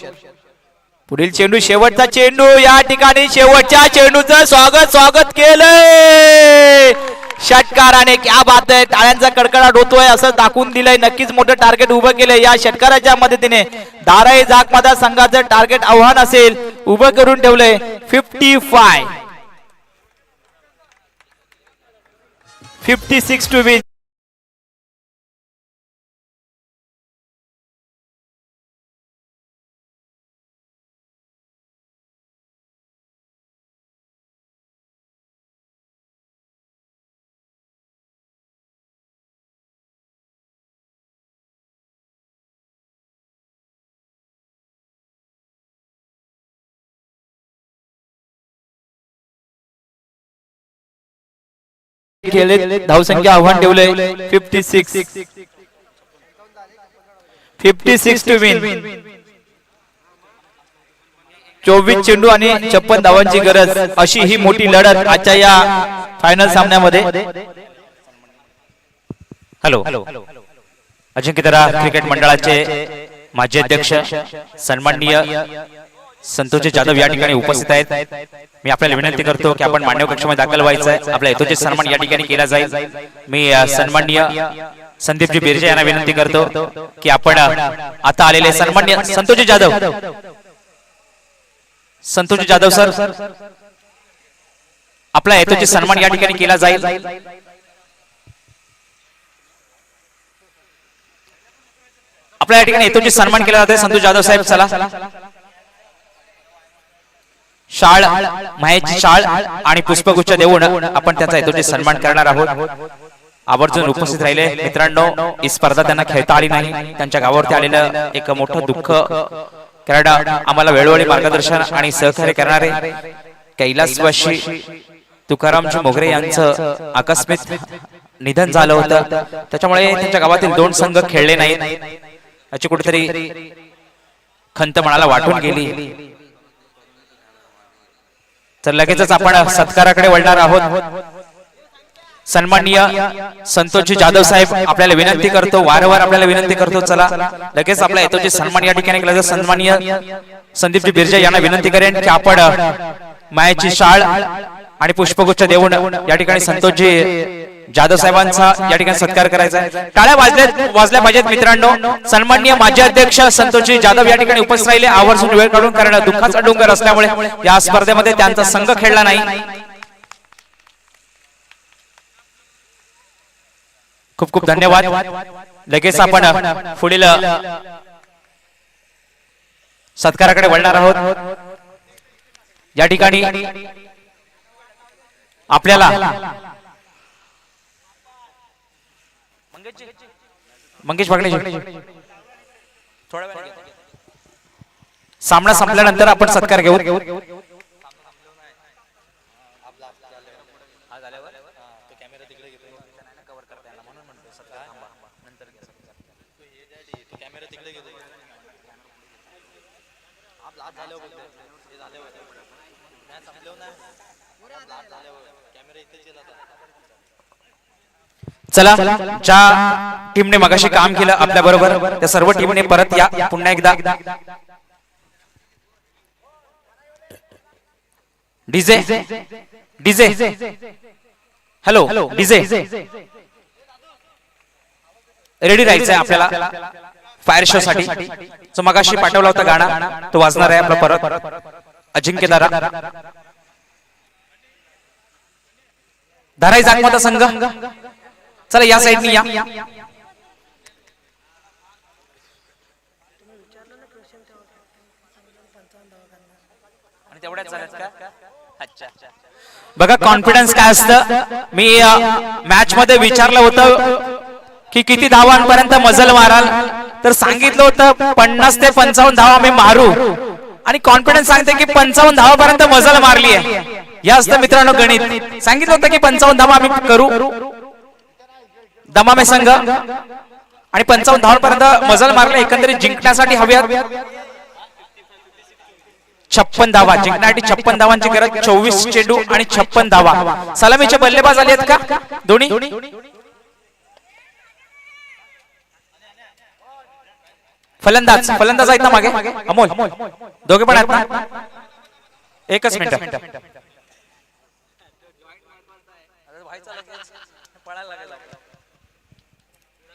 पुढील चेंडू, शेवटचा चेंडू. या ठिकाणी शेवटच्या चेंडूचं स्वागत केलंय षटकाराने. क्या बात आहे, टाळ्यांचा कडकडाट होतोय असं दाखवून दिलंय. नक्कीच मोठं टार्गेट उभं केलंय या षटकाराच्या मदतीने. दाराई जाग मतदार संघाचं टार्गेट आव्हान असेल उभं करून ठेवलंय 55. 56 टू विन. खेळले धावसंख्या आव्हान ठेवलंय 56 टू विन. 24 चेंडू आणि 56 धावांची गरज, अशी ही मोठी लढत आजच्या या फायनल सामन्यामध्ये. हॅलो, अजिंक्यतारा क्रिकेट मंडळाचे माजी अध्यक्ष सन्माननीय संतोष जाधव या ठिकाणी उपस्थित आहेत. मी आपल्याला विनंती करतो की आपण मान्यवर कक्षामध्ये दाखल व्हायचं आहे. आपल्या हेतूचे सन्मान या ठिकाणी केला जाईल. मी सन्माननीय संदीपजी बिर्जे यांना विनंती करतो की आपण आता आलेले सन्माननीय संतोषजी जाधव सर, आपल्या हेतूचे सन्मान या ठिकाणी केला जाईल. आपल्या या ठिकाणी हेतूचे सन्मान केला जाते. संतोष जाधव साहेब चला. शाळ, माहेची शाळ आणि पुष्पगुच्छ देऊन आपण त्यांचा हेतूचे सन्मान करणार आहोत. आवर्जून उपस्थित राहिले मित्रांनो. ही स्पर्धा त्यांना खेळता आली नाही, त्यांच्या गावावरती आलेलं एक मोठं दुःख. कारण आम्हाला वेळोवेळी मार्गदर्शन आणि सहकार्य करणारे कैलासवासी तुकारामजी मोगरे यांचं आकस्मिक निधन झालं होतं. त्याच्यामुळे त्यांच्या गावातील 2 संघ खेळले नाहीत. याची कुठेतरी खंत मनाला वाटून गेली. तर लगेचच आपण सत्काराकडे वळणार आहोत. सन्माननीय संतोषजी जाधव साहेब, आपल्याला विनंती करतो, वारंवार आपल्याला विनंती करतो, चला लगेच आपल्या हेतूचे सन्मान या ठिकाणी केला. सन्माननीय संदीपजी बिर्जे यांना विनंती करेन की आपण मायाची शाळ आणि पुष्पगुच्छ देऊन या ठिकाणी संतोषजी जाधव साहेबांचा या ठिकाणी सत्कार करायचा आहे. टाळ्या वाजल्या पाहिजेत मित्रांनो. सन्माननीय माजी अध्यक्ष संतोषजी जाधव या ठिकाणी उपस्थित राहिले. आवर्जून वेळ काढून, कारण दुःखाचा डोंगर असल्यामुळे या स्पर्धेमध्ये त्यांचा संघ खेळला नाही. खूप खूप धन्यवाद. लगेच आपण पुढील सत्काराकडे वळणार आहोत. या ठिकाणी आपल्याला मंगेश बागणे सामना संपल्यानंतर आपण सत्कार घेऊ. चला, ज्या टीमने मगाशी काम केलं आपल्या बरोबर त्या सर्व टीमने परत या पुन्हा एकदा. DJ DJ hello DJ ready राहायचंय आपल्याला फायर शो साठी. जो मगाशी पाठवला होता गाणं तो वाजणार आहे आपला परत. अजिंक्य दारा धाराई जागमाता संघ चला या साईडनी या. बघा कॉन्फिडन्स काय असतं. मी मॅच मध्ये विचारलं होतं की किती धावांपर्यंत मजल माराल, तर सांगितलं होतं 50 ते 55 धावा आम्ही मारू, आणि कॉन्फिडन्स सांगते की 55 धावापर्यंत मजल मारली आहे. या असतं मित्रांनो गणित. सांगितलं होतं की 55 धावा आम्ही करू दमामे संघ, आणि 55 धावांपर्यंत मजल मारले. एकंदरीत जिंकण्यासाठी हव्यात 56 धावा. जिंकण्यासाठी 56 धावांची गरज. 24 चेंडू आणि 56 धावा. सलामीचे बल्लेबाज आले आहेत का दोन्ही? फलंदाज आहेत ना मागे अमोल? दोघे पण आहेत ना? एकच मिनिट.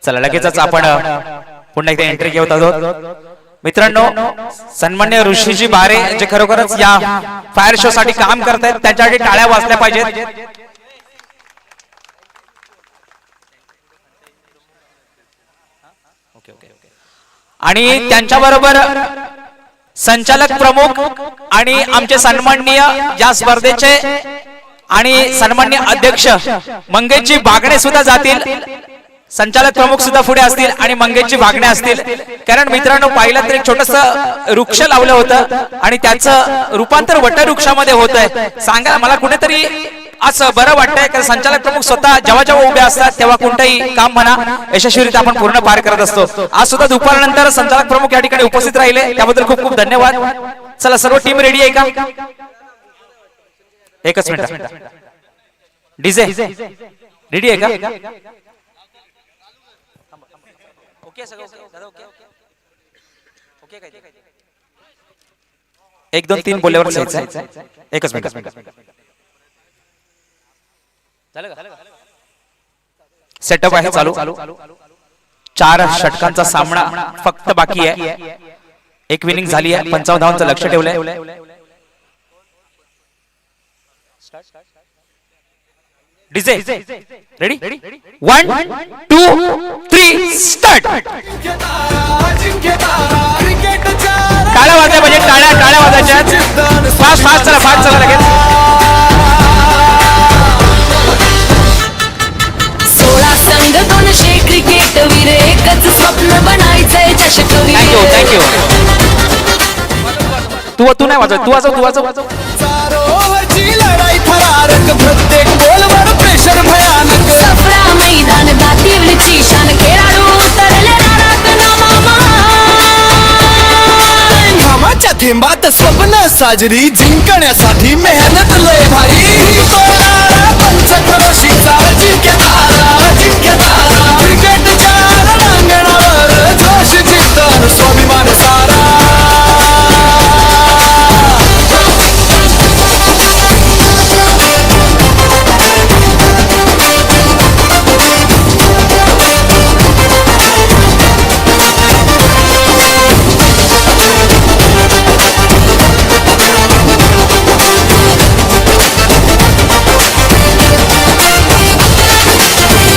चला लगेचच आपण पुन्हा एकदा एंट्री घेत आहोत. मित्रांनो, सन्मान्य ऋषीजी बारे जे खरोखरच या फायर शो साठी काम करतायत त्यांच्यासाठी टाळ्या वाजल्या पाहिजेत. आणि त्यांच्याबरोबर संचालक प्रमुख आणि आमचे सन्माननीय या स्पर्धेचे आणि सन्माननीय अध्यक्ष मंगेशजी बागणे सुद्धा जातील. संचालक प्रमुख सुद्धा पुढे असतील आणि मंगेशजी बागणे असतील. कारण मित्रांनो, पाहिलं तर एक छोटस वृक्ष लावलं होतं आणि त्याचं रूपांतर वटवृक्षामध्ये होत आहे. सांगा मला कुठेतरी असं बरं वाटतंय, कारण संचालक प्रमुख स्वतः जेव्हा जेव्हा उभे असतात तेव्हा कोणतंही काम म्हणा यशस्वीरित्या आपण पूर्ण पार करत असतो. आज सुद्धा दुपारनंतर संचालक प्रमुख या ठिकाणी उपस्थित राहिले, त्याबद्दल खूप खूप धन्यवाद. चला, सर्व टीम रेडी आहे का? एकच मिनिट. डीजे रेडी आहे का? एक दोन तीन बोलेवर जायचं. एकच मिनिट. सेटअप आहे चालू. 4 षटकांचा सामना फक्त बाकी आहे. एक विनिंग झाली आहे. 55 धावांचं लक्ष ठेवलंय. DJ ready? 1 2 3 स्टार्ट. टाळ्या वाजल्या पाहिजे. टाळ्या वाजायच्या. फास्ट चला लगेच. 16 संघ 200 क्रिकेटवीर, एकच स्वप्न बनायचंय चषकवीर. थँक्यू. तू नाही वाजव. तू वाजव. लढाई थरारक, प्रत्येक बॉलवर प्रेशर भयानक. सफरा मैदान दातीवरची शान, खेळाडू उतरले रारात नामामान. घामाच्या थेंबात स्वप्न साजरी, जिंकण्यासाठी मेहनत लय भारी. तोडारा पंचक्रोशीचा जिंक्य तारा. क्रिकेटच्या रणांगणावर जोश जिंकणार स्वाभिमान सारा.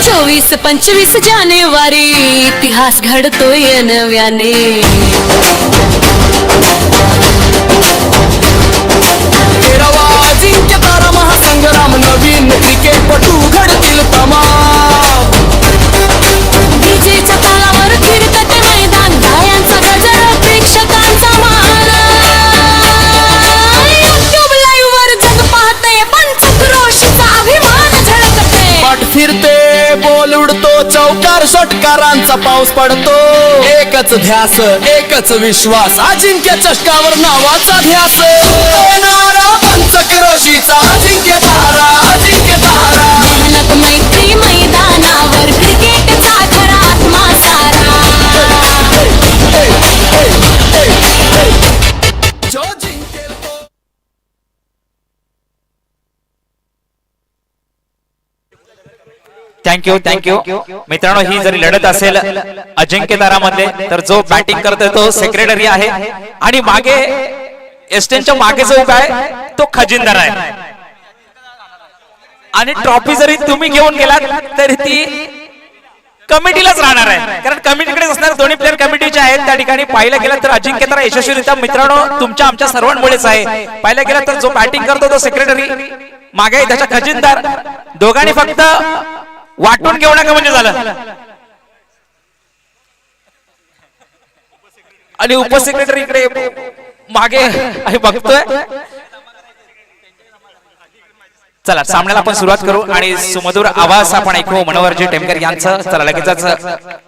चोवीस 25 जानेवारी, इतिहास घडतोय नव्याने. फिरते बोल उडतो चौकार षटकारांचा पाऊस पडतो एकच ध्यास एकच विश्वास अजिंक्य चषकावर नावाचा ध्यास येणारा पंचक्रोशीचा अजिंक्य तारा अजिंक्य तारा मेहनत मैत्री मैदानावर क्रिकेटचा खरा आत्मा सारा जो जिंकेल तो थँक्यू मित्रांनो, ही जरी लढत असेल अजिंक्यतारामध्ये तर जो बॅटिंग करतोय तो सेक्रेटरी आहे आणि मागे एस्टेनच्या मागे जो उभा आहे तो खजिनदार आहे आणि ट्रॉफी जरी तुम्ही घेऊन गेलात तरी ती कमिटीलाच राहणार आहे, कारण कमिटीकडेच असणार. दोन्ही प्लेअर कमिटीचे आहेत. त्या ठिकाणी पाहिलं गेलं तर अजिंक्यतारा यशस्वीरित्या मित्रांनो तुमच्या आमच्या सर्वांमुळेच आहे. पाहिलं गेलं तर जो बॅटिंग करतो तो सेक्रेटरी, मागे त्याच्या खजिनदार, दोघांनी फक्त वाटून घेऊ नका म्हणजे झालं. आणि उपसेक्रेटरी इकडे मागे आहे बघतोय. चला सामन्याला आपण सुरुवात करू आणि सुमधुर आवाज आपण ऐकू मनोहरजी टेमकर यांचं. चला लगेचच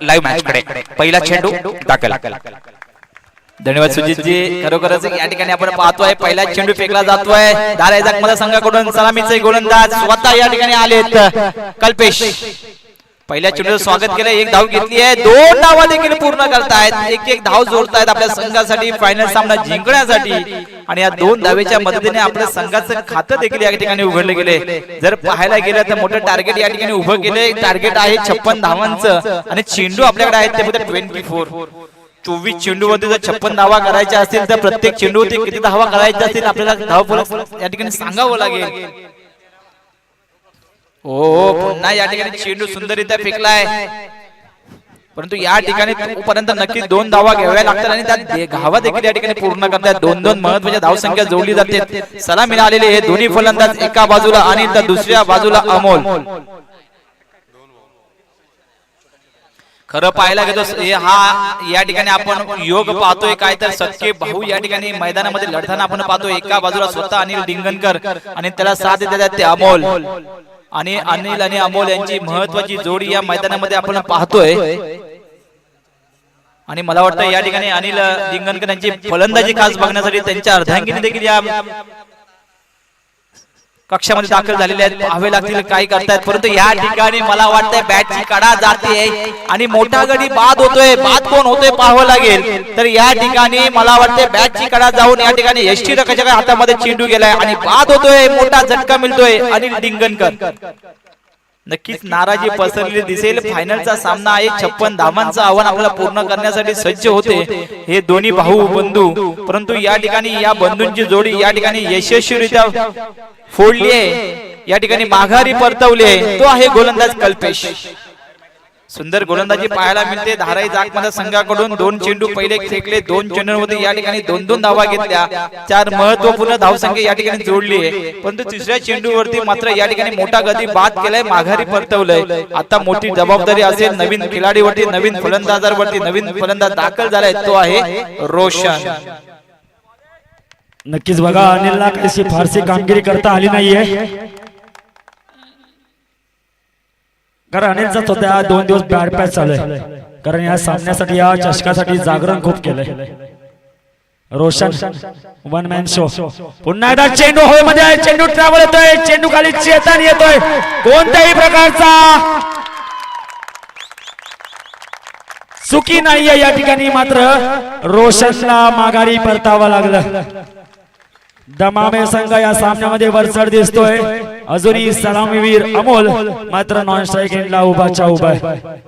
लाईव्ह मॅच कडे. पहिला चेंडू दाखल. धन्यवाद सुजितजी. खरोखरच या ठिकाणी आपण पाहतोय पहिला चेंडू फेकला जातोय दारायजाक मध्ये संघाकडून. सलामीचे गोलंदाज स्वतः या ठिकाणी आलेत कल्पेश. पहिल्या चेंडूचं स्वागत केलं, एक धाव घेतली आहे, 2 धावा देखील पूर्ण करतायत, एक धाव जोडतायत आपल्या संघासाठी फायनल सामना जिंकण्यासाठी. आणि या 2 धावेच्या मदतीने आपल्या संघाचं खातं देखील या ठिकाणी उघडले गेले. जर पाहायला गेलं तर मोठं टार्गेट या ठिकाणी उभं केले. टार्गेट आहे 56 धावांचं आणि चेंडू आपल्याकडे आहेत ते फक्त 24. 24 चेंडूवरती जर 56 धावा करायच्या असतील तर प्रत्येक चेंडूवरती किती धावा करायच्या असतील आपल्याला धावफलक या ठिकाणी सांगावं लागेल. हो पुन्हा या ठिकाणी चेंडू सुंदररित्या फेकलाय, परंतु या ठिकाणी पर्यंत नक्की 2 धावा घ्याव्या लागतात आणि त्या धावा देखील या ठिकाणी पूर्ण करतात. 2-2 महत्वाच्या धावसंख्या जोडली जाते. सलामी आलेले हे दोन्ही फलंदाज एका बाजूला आणि तर दुसऱ्या बाजूला अमोल. खरं पाहायला गेलो हा या ठिकाणी आपण योग पाहतोय, काय तर सख्खे भाऊ या ठिकाणी मैदानामध्ये लढताना आपण पाहतोय. एका बाजूला स्वतः अनिल डिंगणकर आणि त्याला साथ देतात ते अमोल. आणि अनिल आणि अमोल यांची महत्वाची जोडी या मैदानामध्ये आपण पाहतोय. आणि मला वाटतं या ठिकाणी अनिल डिंगणकर यांची फलंदाजी खास बघण्यासाठी त्यांच्या अर्धांगिनी देखील या कक्षामध्ये दाखल झालेले आहेत. पाहावे लागतील काय करतायत, परंतु या ठिकाणी मला वाटतंय बॅटची कडा जाते आणि मोठा गडी बाद होतोय. बाद कोण होतोय पाहावं लागेल. तर या ठिकाणी मला वाटतंय बॅटची कडा जाऊन या ठिकाणी यष्टी रकाच्या हातामध्ये चेंडू गेलाय आणि बाद होतोय. मोठा झटका मिळतोय अनिल डिंगणकर. नक्कीच नाराजी पसरलेली दिसेल. फायनलचा सामना आहे. 56 धावांचं आव्हान आपल्याला पूर्ण करण्यासाठी सज्ज होते हे दोन्ही भाऊ बंधू, परंतु या ठिकाणी या बंधूंची जोडी या ठिकाणी यशस्वीरित्या फोडली आहे. या ठिकाणी माघारी परतवली आहे तो आहे गोलंदाज कल्पेश. सुंदर गोलंदाजी पाहायला मिळते धाराई जाकमध्ये संघाकडून. 2 चेंडू पहिले फेकले, 2 चेंडूंमध्ये या ठिकाणी 2-2 धावा घेतल्या. 4 महत्वपूर्ण धावसंख्या या ठिकाणी जोडली आहे, परंतु तिसऱ्या चेंडूवरती मात्र या ठिकाणी मोठा गती बाद केलाय, माघारी परतवलंय. आता मोठी जबाबदारी असेल नवीन खिलाडीवरती, नवीन फलंदाजावरती. नवीन फलंदाज दाखल झालाय तो आहे रोशन. नक्कीच बघा अनिलला कशी फारशी कामगिरी करता आली नाहीये, कारण अनिलचा स्वतः 2 दिवस बॅड पॅच चालू आहे, कारण या सामन्यासाठी या चषकासाठी जागरण खूप केलंय. Roshan 1 man show. पुन्हा एकदा चेंडू हवेमध्ये आहे, चेंडू ट्रॅव्हल येतोय, चेंडू खाली चेतन येतोय. कोणत्याही प्रकारचा चुकी नाहीये या ठिकाणी, मात्र रोशनला माघारी परतावं लागलं. दमामे संघ या सामन्यामध्ये वरचढ दिसतोय. अजूनही सलामीवीर अमोल मात्र नॉन स्ट्राईक एंडला उभाच्या उभा आहे.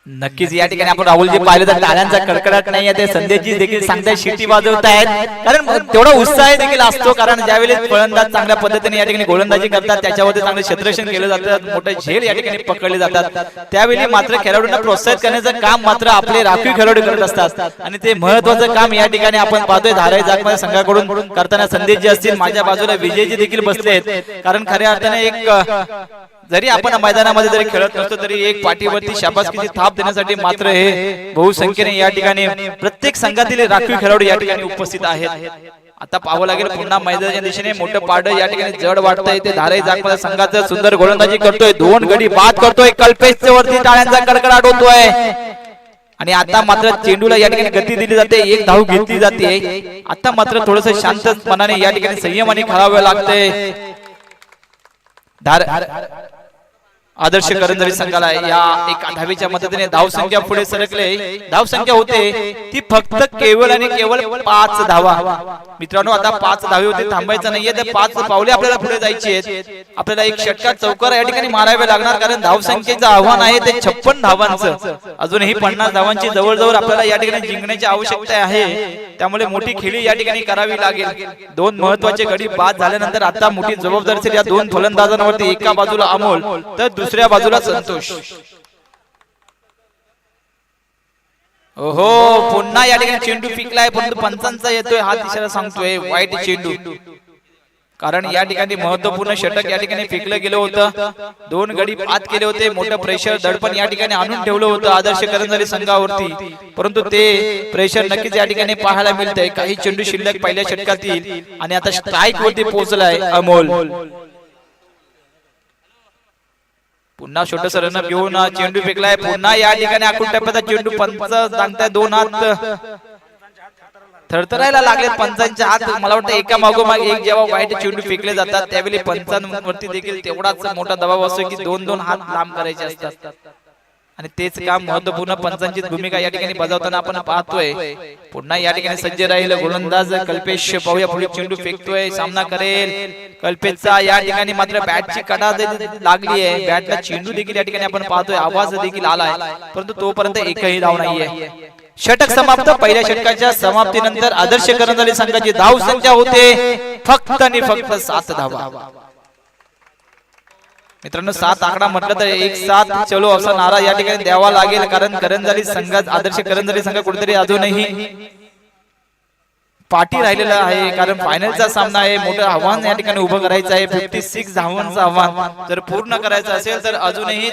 नक्कीच या ठिकाणी आपण राहुलजी पाहिलं तर टाळ्यांचा कडकडाट नाही आहे. ते संदेशजी देखील सांगतायत, शिटी वाजवत आहेत, कारण तेवढा उत्साह देखील असतो. कारण ज्यावेळी फलंदाज चांगल्या पद्धतीने या ठिकाणी गोलंदाजी करतात, त्याच्यावरती चांगलं क्षेत्ररक्षण केलं जातं, मोठे झेल या ठिकाणी पकडले जातात, त्यावेळी मात्र खेळाडूंना प्रोत्साहित करण्याचं काम मात्र आपले राखीव खेळाडू करत असतात. आणि ते महत्वाचं काम या ठिकाणी आपण पाहतोय धाराई जागमध्ये संघाकडून करताना. संदेशजी असतील, माझ्या बाजूला विजयजी देखील बसले आहेत, कारण खऱ्या अर्थाने एक जरी आपण मैदानामध्ये जरी खेळत नसतो तरी एक पाठीवरती शाबासकीची थाप देण्यासाठी मात्र हे बहुसंख्येने या ठिकाणी प्रत्येक संघातील राखीव खेळाडू या ठिकाणी उपस्थित आहेत. आता पाहावं लागेल पुन्हा मैदानाच्या दिशेने मोठं पाड या ठिकाणी जड वाटतंय ते धारे जागमध्ये संघाचं सुंदर गोलंदाजी करतोय 2 गडी बाद करतोय कल्पेशच्या वरती टाळ्यांचा कडकडाट होतोय आणि आता मात्र चेंडूला या ठिकाणी गती दिली जाते एक धाव घेतली जाते आता मात्र थोडस शांत मनाने या ठिकाणी संयमाने खेळावं लागतंय आदर्श करंजरी संघाला या एका धावेच्या मदतीने धाव संख्या पुढे सरकले धाव संख्या होते ती फक्त केवळ आणि केवळ 5 धावा मित्रांनो आता 5 धावे होते थांबायचं नाहीये तर 5 पावले आपल्याला पुढे जायची आहेत आपल्याला एक षटकार चौकार या ठिकाणी मारावे लागणार कारण धाव संख्येचं आव्हान आहे ते 56 धावांचं अजूनही 50 धावांची जवळजवळ आपल्याला या ठिकाणी जिंकण्याची आवश्यकता आहे त्यामुळे मोठी खेळी या ठिकाणी करावी लागेल 2 महत्वाचे गडी बाद झाल्यानंतर आता मोठी जबाबदारी असेल या 2 फलंदाजांवरती एका बाजूला अमोल तर दुसऱ्या बाजूला संतोष ओहो पुन्हा या ठिकाणी चेंडू पिकलाय परंतु पंचांचा येतोय हात इशारा सांगतोय वाईट चेंडू कारण या ठिकाणी महत्वपूर्ण षटक या ठिकाणी फेकलं गेलं होतं 2 गडी बाद केले होते मोठं प्रेशर दडपण या ठिकाणी आणून ठेवलं होतं आदर्श करंजरी संघावरती परंतु ते प्रेशर नक्कीच या ठिकाणी पाहायला मिळतंय काही चेंडू शिल्लक पहिल्या षटकातील आणि आता स्ट्राईक वरती पोहोचलाय अमोल पुन्हा छोटस रनअप घेऊन चेंडू फेकलाय पुन्हा या ठिकाणी आखून टप्प्याचा चेंडू पंच सांगताय 2 हात थरथरायला लागले पंचांच्या हात मला वाटतं एका मागोमाग एक जेव्हा वाईट चेंडू फेकले जातात त्यावेळी पंचांवरती देखील तेवढाच मोठा दबाव असतो की 2-2 हात लांब करायचे असतात आणि तेच काम महत्वपूर्ण पंचांची भूमिका या ठिकाणी बजावताना आपण पाहतोय पुन्हा या ठिकाणी सज्ज राहील गोलंदाज कल्पेश पाहूया पुढे चेंडू फेकतोय सामना करेल कल्पेशचा या ठिकाणी मात्र बॅटची कडा लागली आहे बॅटला चेंडू देखील या ठिकाणी आपण पाहतोय आवाज देखील आलाय परंतु तोपर्यंत एकही धाव नाहीये षटक समाप्त पहिल्या षटकाच्या समाप्तीनंतर आदर्श करंजरी संघाची धाव संख्या होते फक्त आणि फक्त 7 धावा मित्रांनो 7 आकडा म्हटलं तर 1-7 चलो असा नारा या ठिकाणी द्यावा लागेल कारण करंजरी संघात आदर्श करंजरी संघ कुठेतरी अजूनही पाठी राहिलेला आहे कारण फायनलचा सामना आहे मोठं आव्हान या ठिकाणी उभं करायचं आहे 56 धावांचं आव्हान जर पूर्ण करायचं असेल तर अजूनही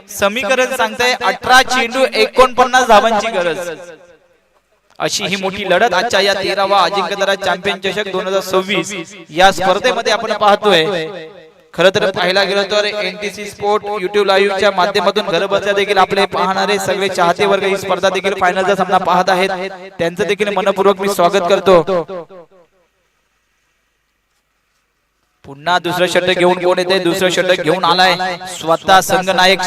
समीकरण सांगताय 18 चेंडू 49 धावांची गरज अशी ही मोठी लढत आजच्या या 13वा अजिंक्यतारा चॅम्पियन चषक 2026 या स्पर्धेमध्ये आपण पाहतोय खरं तर पाहायला गेलं तर एनटीसी स्पोर्ट युट्यूब लाईव्हच्या माध्यमातून घर बसल्या देखील आपले पाहणारे सगळे चाहते वर्ग ही स्पर्धा देखील फायनलचा सामना पाहत आहेत त्यांचं देखील मनपूर्वक मी स्वागत करतो पुन्हा दुसरं षटक घेऊन कोण येते दुसरं षटक घेऊन आलाय स्वतः संघनायक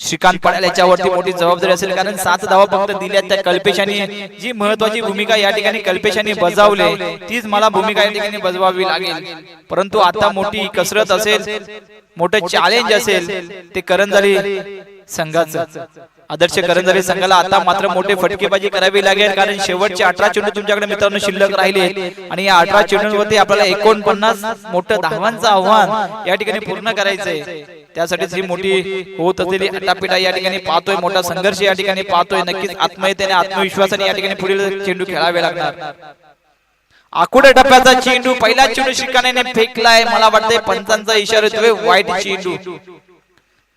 श्रीकांत पडाल याच्यावरती मोठी जबाबदारी असेल कारण 7 धावा फक्त दिल्या त्या कल्पेशाने जी महत्वाची भूमिका या ठिकाणी कल्पेशाने बजावले तीच मला भूमिका या ठिकाणी बजवावी लागेल परंतु आता मोठी कसरत असेल मोठं चॅलेंज असेल ते करंजरी संघाचं आदर्श करंजरी संघाला आता मात्र मोठे फटकेबाजी करावी लागेल कारण शेवटचे 18 चेंडू तुमच्याकडे मित्रांनो शिल्लक राहिले आणि या 18 चेंडूंवरती आपल्याला 49 मोठं धावांचं आव्हान या ठिकाणी पूर्ण करायचंय त्यासाठीच ही मोठी होत असलेली अटापिटा या ठिकाणी पाहतोय मोठा संघर्ष या ठिकाणी पाहतोय नक्कीच आत्महत्येने आत्मविश्वासाने या ठिकाणी पुढील चेंडू खेळावे लागणार आकुडे टप्प्याचा चेंडू पहिला चेंडू श्रीकांतने फेकलाय मला वाटतंय पंचांचा इशारा येतोय वाईट चेंडू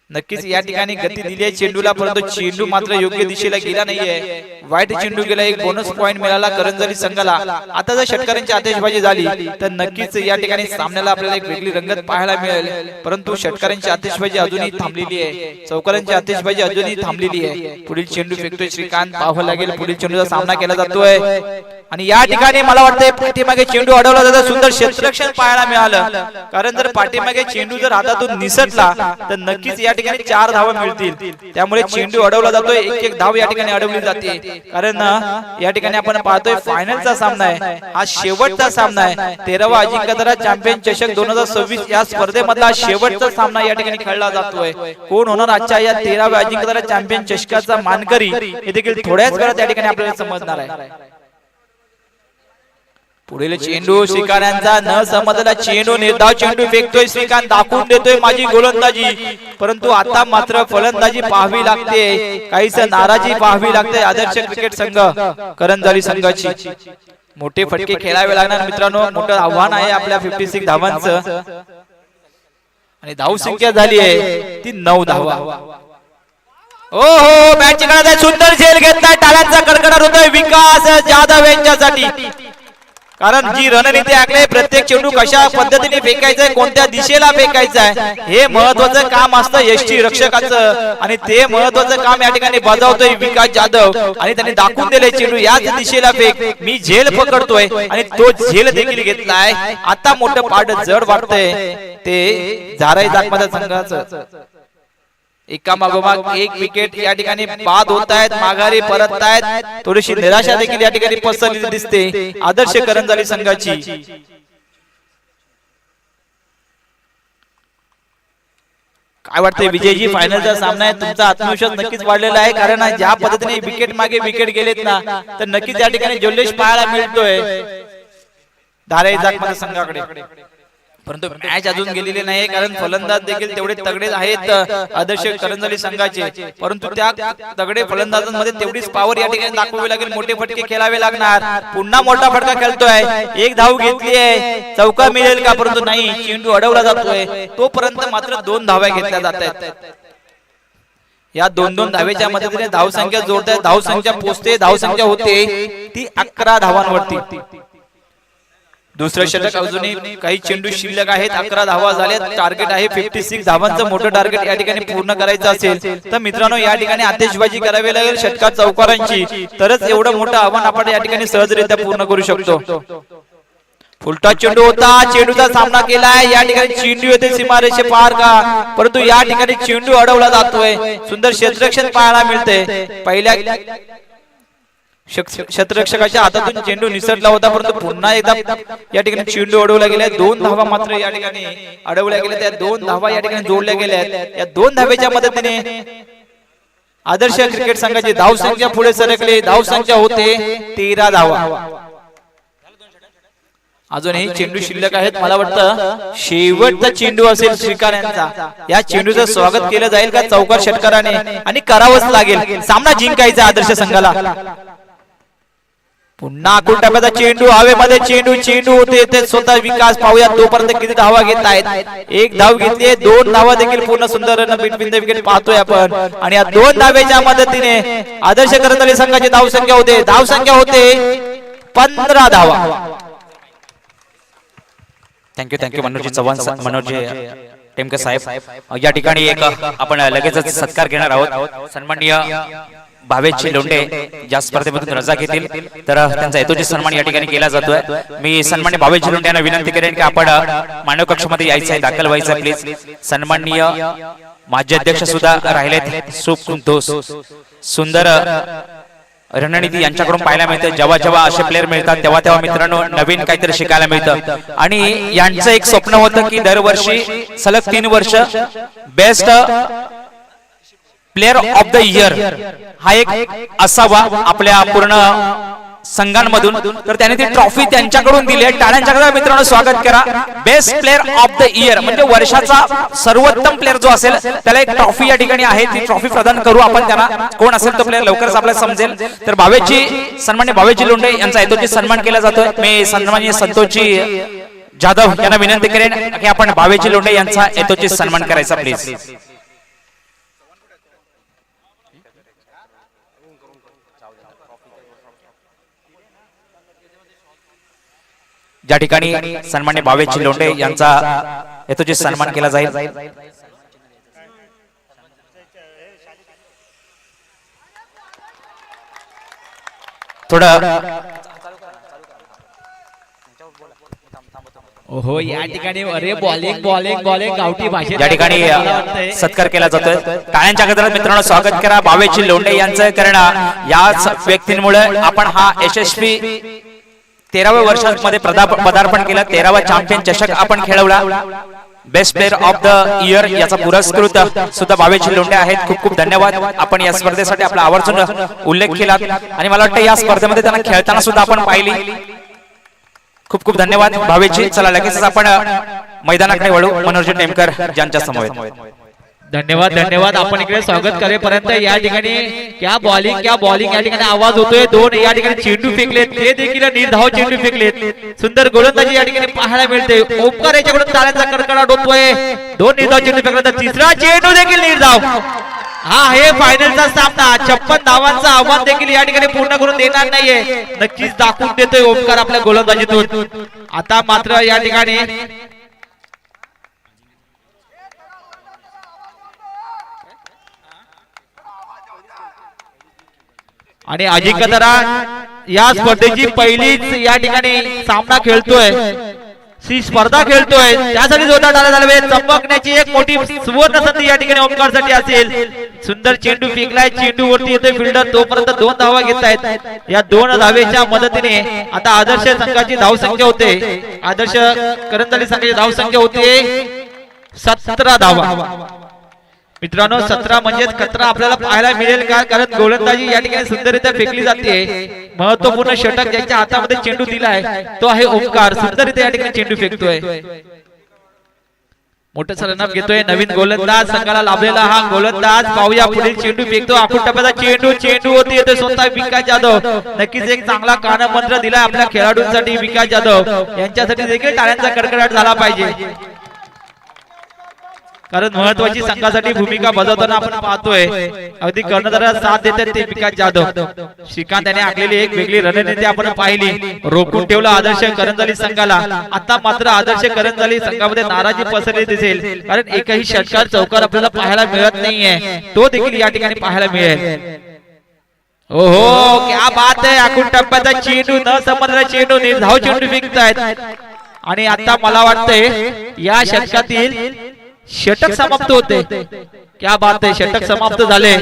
नक्कीच या ठिकाणी गती दिली आहे चेंडूला परंतु चेंडू मात्र योग्य दिशेला गेला नाहीये वाईट चेंडू गेला एक बोनस पॉइंट मिळाला करंजरी संघाला आता जर षटकारांची आतिषबाजी झाली तर नक्कीच या ठिकाणी सामन्याला आपल्याला एक वेगळी रंगत पाहायला मिळेल परंतु षटकारांची आतिषबाजी अजूनही थांबलेली आहे चौकारांची आतिषबाजी अजूनही थांबलेली आहे पुढील चेंडू फेकतोय श्रीकांत पाहावं लागेल पुढील चेंडूचा सामना केला जातोय आणि या ठिकाणी मला वाटतंय पाठीमागे चेंडू अडवला जातो सुंदर क्षेत्ररक्षण पाहायला मिळालं कारण जर पाठीमागे चेंडू जर हातातून निसटला तर नक्कीच या ठिकाणी 4 धावा मिळतील त्यामुळे चेंडू अडवला जातोय एक धाव या ठिकाणी अडवली जाते कारण या ठिकाणी आपण पाहतोय फायनलचा सामना आहे हा शेवटचा सामना आहे 13वा अजिंक्यतारा चॅम्पियन चषक 2026 या स्पर्धेमधला शेवटचा सामना या ठिकाणी खेळला जातोय कोण होणार आजच्या या 13व्या अजिंक्यतारा चॅम्पियन चषकाचा मानकरी हे देखील थोड्याच वेळात या ठिकाणी आपल्याला समजणार आहे पुढील चेंडू श्रीकांतचा न समजला चेंडू निर्धाव चेंडू फेकतोय श्रीकांत दाखवून देतोय माझी गोलंदाजी परंतु आता मात्र फलंदाजी पाहावी लागते काहीच नाराजी पाहावी लागते आदर्श क्रिकेट संघ करंजरी संघाची मोठे फटके खेळावे लागणार मित्रांनो मोठं आव्हान आहे आपल्या 56 धावांचं आणि धाव संख्या झाली आहे ती 9 धावा हो मॅच जिंकण्यात आहे. सुंदर झेल घेतलाय. टाळ्यांचा कडकडाट होतोय विकास जाधव यांच्यासाठी. कारण जी रणनीती आखली प्रत्येक चेंडू कशा पद्धतीने फेकायचा आहे, कोणत्या दिशेला फेकायचा आहे, हे महत्वाचं काम असतं यष्टी रक्षकाचं. आणि ते महत्वाचं काम या ठिकाणी बजावतोय विकास जाधव. आणि त्यांनी दाखवून दिले चेंडू याच दिशेला फेक, मी झेल पकडतोय. आणि तो झेल देखील घेतलाय. आता मोठं पाठ जड वाटतंय ते झाराई जागमाता संघाचं. एका मागोमाग एक विकेट या ठिकाणी बाद होत आहेत, माघारी परत आहेत. थोडीशी निराशा देखील या ठिकाणी पसरलेली दिसते आदर्श करंजाली संघाची. काय वाटतंय विजयजी, फायनलचा सामना आहे, तुमचा आत्मविश्वास नक्कीच वाढलेला आहे. कारण ज्या पद्धतीने विकेट मागे विकेट गेलेत ना, तर नक्कीच या ठिकाणी जल्लोष पाहायला मिळतोय धाराई जागमाता संघाकडे. परंतु मॅच अजून गेलेली नाही, कारण फलंदाज देखील तेवढे तगडे आहेत आदर्श करंजाली संघाचे. परंतु त्या तगडे फलंदाजांमध्ये तेवढीच पॉवर या ठिकाणी दाखवावी लागेल. मोठे फटके खेळावे लागणार. पुन्हा मोठा फटका खेळतोय. एक धाव घेतली आहे, चौका मिळेल का? परंतु नाही, चेंडू अडवला जातोय. तोपर्यंत मात्र 2 धावा घेतल्या जात आहेत. या 2-2 धावेच्या मदतीने धावसंख्या जोडताय. धावसंख्या पोचते, धावसंख्या होते ती 11 धावांवरती. दुसरं षटक अजूनही काही चेंडू शिल्लक आहेत. 11 धावा झाल्यात. टार्गेट आहे 56 धावांचं मोठं टार्गेट या ठिकाणी पूर्ण करायचं असेल तर मित्रांनो या ठिकाणी आतिषबाजी करावी लागेल षटकार चौकारांची. तरच एवढं मोठं आव्हान आपण या ठिकाणी सहजरित्या पूर्ण करू शकतो. फुलटा चेंडू होता, चेंडूचा सामना केलाय. या ठिकाणी चेंडू येते सीमारेषे पार का? परंतु या ठिकाणी चेंडू अडवला जातोय. सुंदर क्षेत्ररक्षण पाहायला मिळते. पहिल्या क्षेत्ररक्षकाच्या हातातून चेंडू निसटला होता, परंतु पुन्हा एकदा या ठिकाणी चेंडू अडवला गेला. 2 धावा मात्र या ठिकाणी अडवल्या गेल्या. त्या 2 धावा या ठिकाणी जोडल्या गेल्या. या 2 धावेच्या मदतीने आदर्श क्रिकेट संघाची धावसंख्या पुढे सरकली. धावसंख्या होते 13 धावा. अजूनही चेंडू शिल्लक आहेत. मला वाटतं शेवटचा चेंडू असेल श्रीकार यांचा. या चेंडूचं स्वागत केलं जाईल का चौकार षटकाराने? आणि करावंच लागेल. सामना जिंकायचा आदर्श संघाला. पुन्हा आखून टाकायचा चेंडू हवेमध्ये. चेंडू होते ते स्वतः विकास. पाहूया तोपर्यंत किती धावा घेत आहेत. 1 धाव घेतली, 2 धावा देखील पूर्ण सुंदर रन बिटवीन द विकेट पाहतोय आपण. आणि या 2 धावेच्या मदतीने आदर्श करंजाली संघाची धावसंख्या होते 15 धावा. थँक्यू मनोजी चव्हाण, मनोजी टेमके साहेब. या ठिकाणी एक आपण लगेचच सत्कार घेणार आहोत. सन्माननीय भावेशजी लोंढे ज्या स्पर्धेमधून रजा घेतील तर त्यांचा यथोचित सन्मान या ठिकाणी केला जातोय. मी सन्माननीय भावेशजी लोंढे यांना विनंती करेन की आपण मानव कक्षामध्ये यायचं आहे, दाखल व्हायचं आहे प्लीज. सन्माननीय माजी अध्यक्ष सुद्धा राहिलेत सुखदोष. सुंदर रणनीती यांच्याकडून पाहायला मिळते. जेव्हा जेव्हा असे प्लेअर मिळतात तेव्हा तेव्हा मित्रांनो नवीन काहीतरी शिकायला मिळतं. आणि यांचं एक स्वप्न होतं की दरवर्षी सलग 3 वर्ष best player of the year हा एक असावा आपल्या पूर्ण संघांमधून. तर त्याने ती ट्रॉफी त्यांच्याकडून दिली आहे. टाळ्यांच्या मित्रांनो स्वागत करा. Best player of the year म्हणजे वर्षाचा सर्वोत्तम प्लेअर जो असेल त्याला एक ट्रॉफी या ठिकाणी आहे. ती ट्रॉफी प्रदान करू आपण त्यांना. कोण असेल तो प्लेअर लवकरच आपल्याला समजेल. तर भावेशजी, सन्माननीय भावेशजी लोंढे यांचा यथोचित सन्मान केला जातोय. मी सन्माननीय संतोषजी जाधव यांना विनंती करेन की आपण भावेशजी लोंढे यांचा यथोचित सन्मान करायचा प्लीज. ज्या ठिकाणी सन्माननीय भावेशजी लोंढे यांचा यथोचित सन्मान केला जाईल. थोडं ओहो या ठिकाणी अरे बॉलिंग गावठी भाषेत ज्या ठिकाणी सत्कार केला जातोय. टाळ्यांच्या गजरात मित्रांनो स्वागत करा भावेशजी लोंढे यांचं. कारण याच व्यक्तींमुळे आपण हा यशस्वी 13व्या वर्षामध्ये पदार्पण केलं. 13वा चॅम्पियन चषक आपण खेळवला. Best player of the year याचा पुरस्कृत सुद्धा भावेशजी लोंढे आहेत. खूप खूप धन्यवाद. आपण या स्पर्धेसाठी आपला आवर्जून उल्लेख केला आणि मला वाटतं या स्पर्धेमध्ये त्यांना खेळताना सुद्धा आपण पाहिली. खूप खूप धन्यवाद भावेशजी. चला लगेच आपण मैदानाकडे वळू. मनोजी टेमकर ज्यांच्या समोर. धन्यवाद. आपण इकडे स्वागत करेपर्यंत या ठिकाणी क्या बॉलिंग या ठिकाणी आवाज होतोय. 2 या ठिकाणी चेंडू फेकलेत, ते देखील निर्धाव चेंडू फेकलेत. सुंदर गोलंदाजी या ठिकाणी पाहायला मिळते. ओमकार याच्याकडून ताऱ्यांचा कडकडाट होतोय. 2 निर्धाव चेंडू फेकल्यानंतर 3रा चेंडू देखील निर्धाव. हा हे फायनलचा सामना 56 धावांचं आव्हान देखील या ठिकाणी पूर्ण करून देणार नाहीये. नक्कीच दाखवून देतोय ओमकार आपल्या गोलंदाजीतून. आता मात्र या ठिकाणी आणि अजिंक्य दरा या स्पर्धेची पहिलीच या ठिकाणी सामना खेळतोय, सी स्पर्धा खेळतोय, त्यासाठी जोरदार टाळ्या झाल्या पाहिजेत. चमकण्याची एक मोठी सुवर्ण संधी या ठिकाणी ओमकारसाठी असेल. सुंदर चेंडू फेकलाय, चेंडू वरती येतोय फिल्डर, तोपर्यंत 2 धावा घेतायत. या 2 धावेच्या मदतीने आता आदर्श संघाची धावसंख्या होते, आदर्श करंजली संघाची धावसंख्या होते 17 धावा. मित्रांनो 17 म्हणजेच खतरा आपल्याला पाहायला मिळेल का, कारण गोलंदाजी या ठिकाणी सुंदररित्या फेकली जाते. महत्वपूर्ण षटक ज्याच्या हातामध्ये चेंडू दिलाय तो आहे ओमकार. सुंदररित्या या ठिकाणी चेंडू फेकतोय, मोठं रनअप घेतोय. नवीन गोलंदाज संघाला लाभलेला हा गोलंदाज, पाहूया पुढील चेंडू फेकतो. आखूड टप्प्याचा चेंडू होती येतोय स्वतः विकास जाधव. नक्कीच एक चांगला कानमंत्र दिलाय आपल्या खेळाडूंसाठी विकास जाधव यांच्यासाठी देखील टाळ्यांचा कडकडाट झाला पाहिजे, कारण महत्वाची संघासाठी भूमिका बजावताना आपण पाहतोय अगदी कर्णधाराला साथ देतात ते विकास जाधव. श्रीकांत याने आखलेली एक वेगळी रणनीती आपण पाहिली, रोखून ठेवलं आदर्श करंजली संघाला. आता मात्र आदर्श करंजली संघामध्ये नाराजी पसरली दिसेल, कारण एकही षटकार चौकार आपल्याला पाहायला मिळत नाहीये, तो देखील या ठिकाणी पाहायला मिळेल. ओहो क्या बात आहे, आखूड टप्प्याचा चेंडू, न समजलेला चेंडू, निर्धाव चेंडू फेकतायत. आणि आता मला वाटतंय या षटकातील षटक समाप्त होते. क्या बात आहे, षटक समाप्त झाले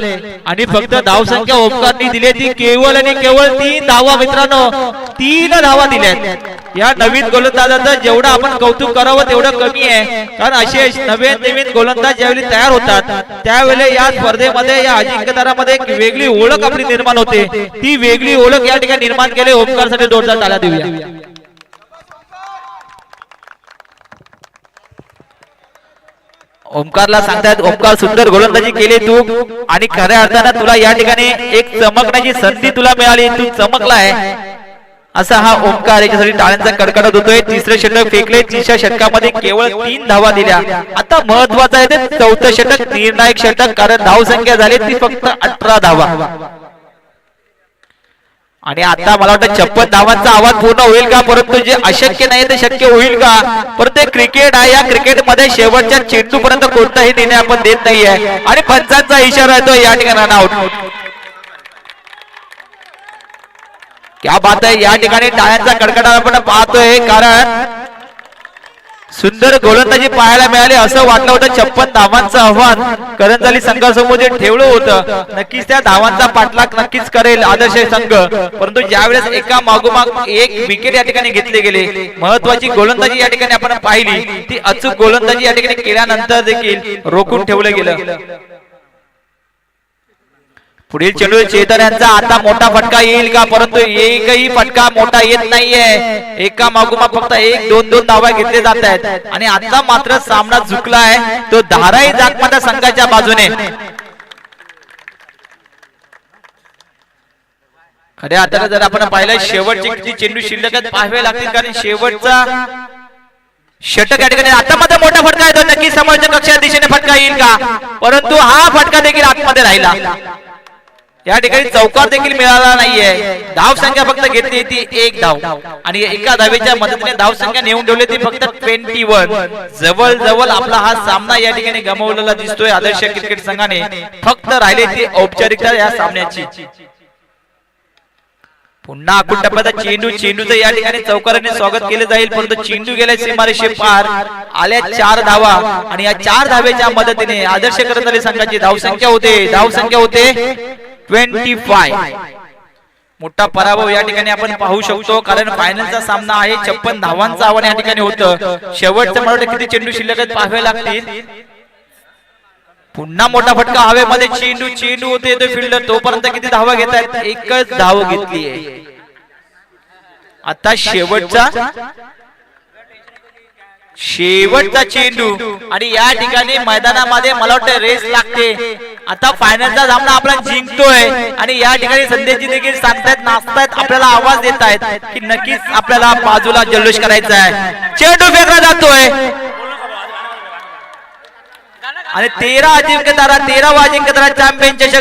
आणि फक्त धावसंख्या ओमकारनी दिली ती केवळ आणि केवळ 3 धावा. मित्रांनो 3 धावा दिल्यात. या नवीन गोलंदाजाचं जेवढं आपण कौतुक करावं तेवढं कमी आहे, कारण असे नवीन गोलंदाज ज्यावेळी तयार होतात त्यावेळी या स्पर्धेमध्ये, या अजिंक्यतारामध्ये एक वेगळी ओळख आपली निर्माण होते. ती वेगळी ओळख या ठिकाणी निर्माण केली. ओमकारसाठी जोरदार टाळ्या देऊया. ओमकारला सांगतात ओमकार सुंदर गोलंदाजी केली तू, आणि खऱ्या अर्थानं तुला या ठिकाणी एक चमकण्याची संधी तुला मिळाली, तू चमकलाय असा हा ओमकार. याच्यासाठी टाळ्यांचा कडकडाट होतोय. 3रं षटक फेकले, 3ऱ्या षटकामध्ये केवळ 3 धावा दिल्या. आता महत्वाचं आहे ते 4थं षटक, निर्णायक षटक, कारण धावसंख्या झाली ती फक्त 18 धावा. आणि आता मला वाटतं 56 धावांचा आवाज पूर्ण होईल का, परंतु जे अशक्य नाही ते शक्य होईल का. परंतु क्रिकेट आहे, या क्रिकेटमध्ये शेवटच्या चेंडू पर्यंत कोणताही निर्णय आपण देत नाहीये, आणि पंचांचा इशारा येतो या ठिकाणी रन आउट. क्या बात आहे, या ठिकाणी टाळ्यांचा कडकडाट आपण पाहतोय, कारण सुंदर गोलंदाजी पाहायला मिळाली. असं वाटलं होतं 56 धावांचं आव्हान करंजली संघासमोर जे ठेवलं होतं, नक्कीच त्या धावांचा पाठलाग नक्कीच करेल आदर्श संघ, परंतु ज्यावेळेस एका मागोमाग एक विकेट या ठिकाणी घेतले गेले, महत्वाची गोलंदाजी या ठिकाणी आपण पाहिली, ती अचूक गोलंदाजी या ठिकाणी केल्यानंतर देखील रोखून ठेवलं गेलं. पुढील चेंडू चेतन यांचा आता मोठा फटका येईल का, परंतु एकही फटका मोठा येत नाहीये. एका मागोमाग फक्त 1-2 धावा घेतले जात आहेत, आणि आता मात्र सामना झुकलाय तो धाराई जागमाता संघाच्या बाजूने. खऱ्या अर्थाने जर आपण पाहिलं शेवटचे किती चेंडू शिल्लक आहेत पाहावे लागतील, कारण शेवटचा षटक या ठिकाणी आता मात्र मोठा फटका येतो. नक्की समोरच्या कक्षाच्या दिशेने फटका येईल का, परंतु हा फटका देखील आतमध्ये राहिला. या ठिकाणी चौकार देखील मिळाला नाहीये. धाव संख्या फक्त घेतली ती 1 धाव, आणि एका धावेच्या मदतीने धाव संख्या नेऊन ठेवली ती फक्त 21. जवळ आपला हा सामना या ठिकाणी गमावलेला दिसतोय आदर्श क्रिकेट संघाने. फक्त राहिले ती औपचारिकता या सामन्याची. पुन्हा आखूड टप्प्याचा चेंडूचं या ठिकाणी चौकाराने स्वागत केले जाईल, परंतु चेंडू गेल्या सीमारेषे पार. आल्या 4 धावा, आणि या 4 धावेच्या मदतीने आदर्श करंजली संघाची धावसंख्या होते 25. मोठा पराभव या ठिकाणी आपण पाहू शकतो, कारण फायनलचा सामना आहे. 56 धावांचं आव्हान या ठिकाणी होतं. शेवटचं मला किती चेंडू शिल्लक आहेत पाहावे लागतील. पुन्हा मोठा फटका हवेमध्ये, चेंडू होते तो फिल्डर, तोपर्यंत किती धावा घेत आहेत, 1च धाव घेतलीये. आता शेवटचा चेंडू, आणि या ठिकाणी मैदानामध्ये मला वाटतं रेस लागते. आता फायनलचा सामना आपला जिंकतोय, आणि या ठिकाणी संदेश देखील सांगतायत, नाचतायत, आपल्याला आवाज देत आहेत की नक्कीच आपल्याला बाजूला जल्लोष करायचा आहे. चेंडू फेकला जातोय, आणि 13 अजिंक्यतारा 13 अजिंक्यतारा चॅम्पियन चषक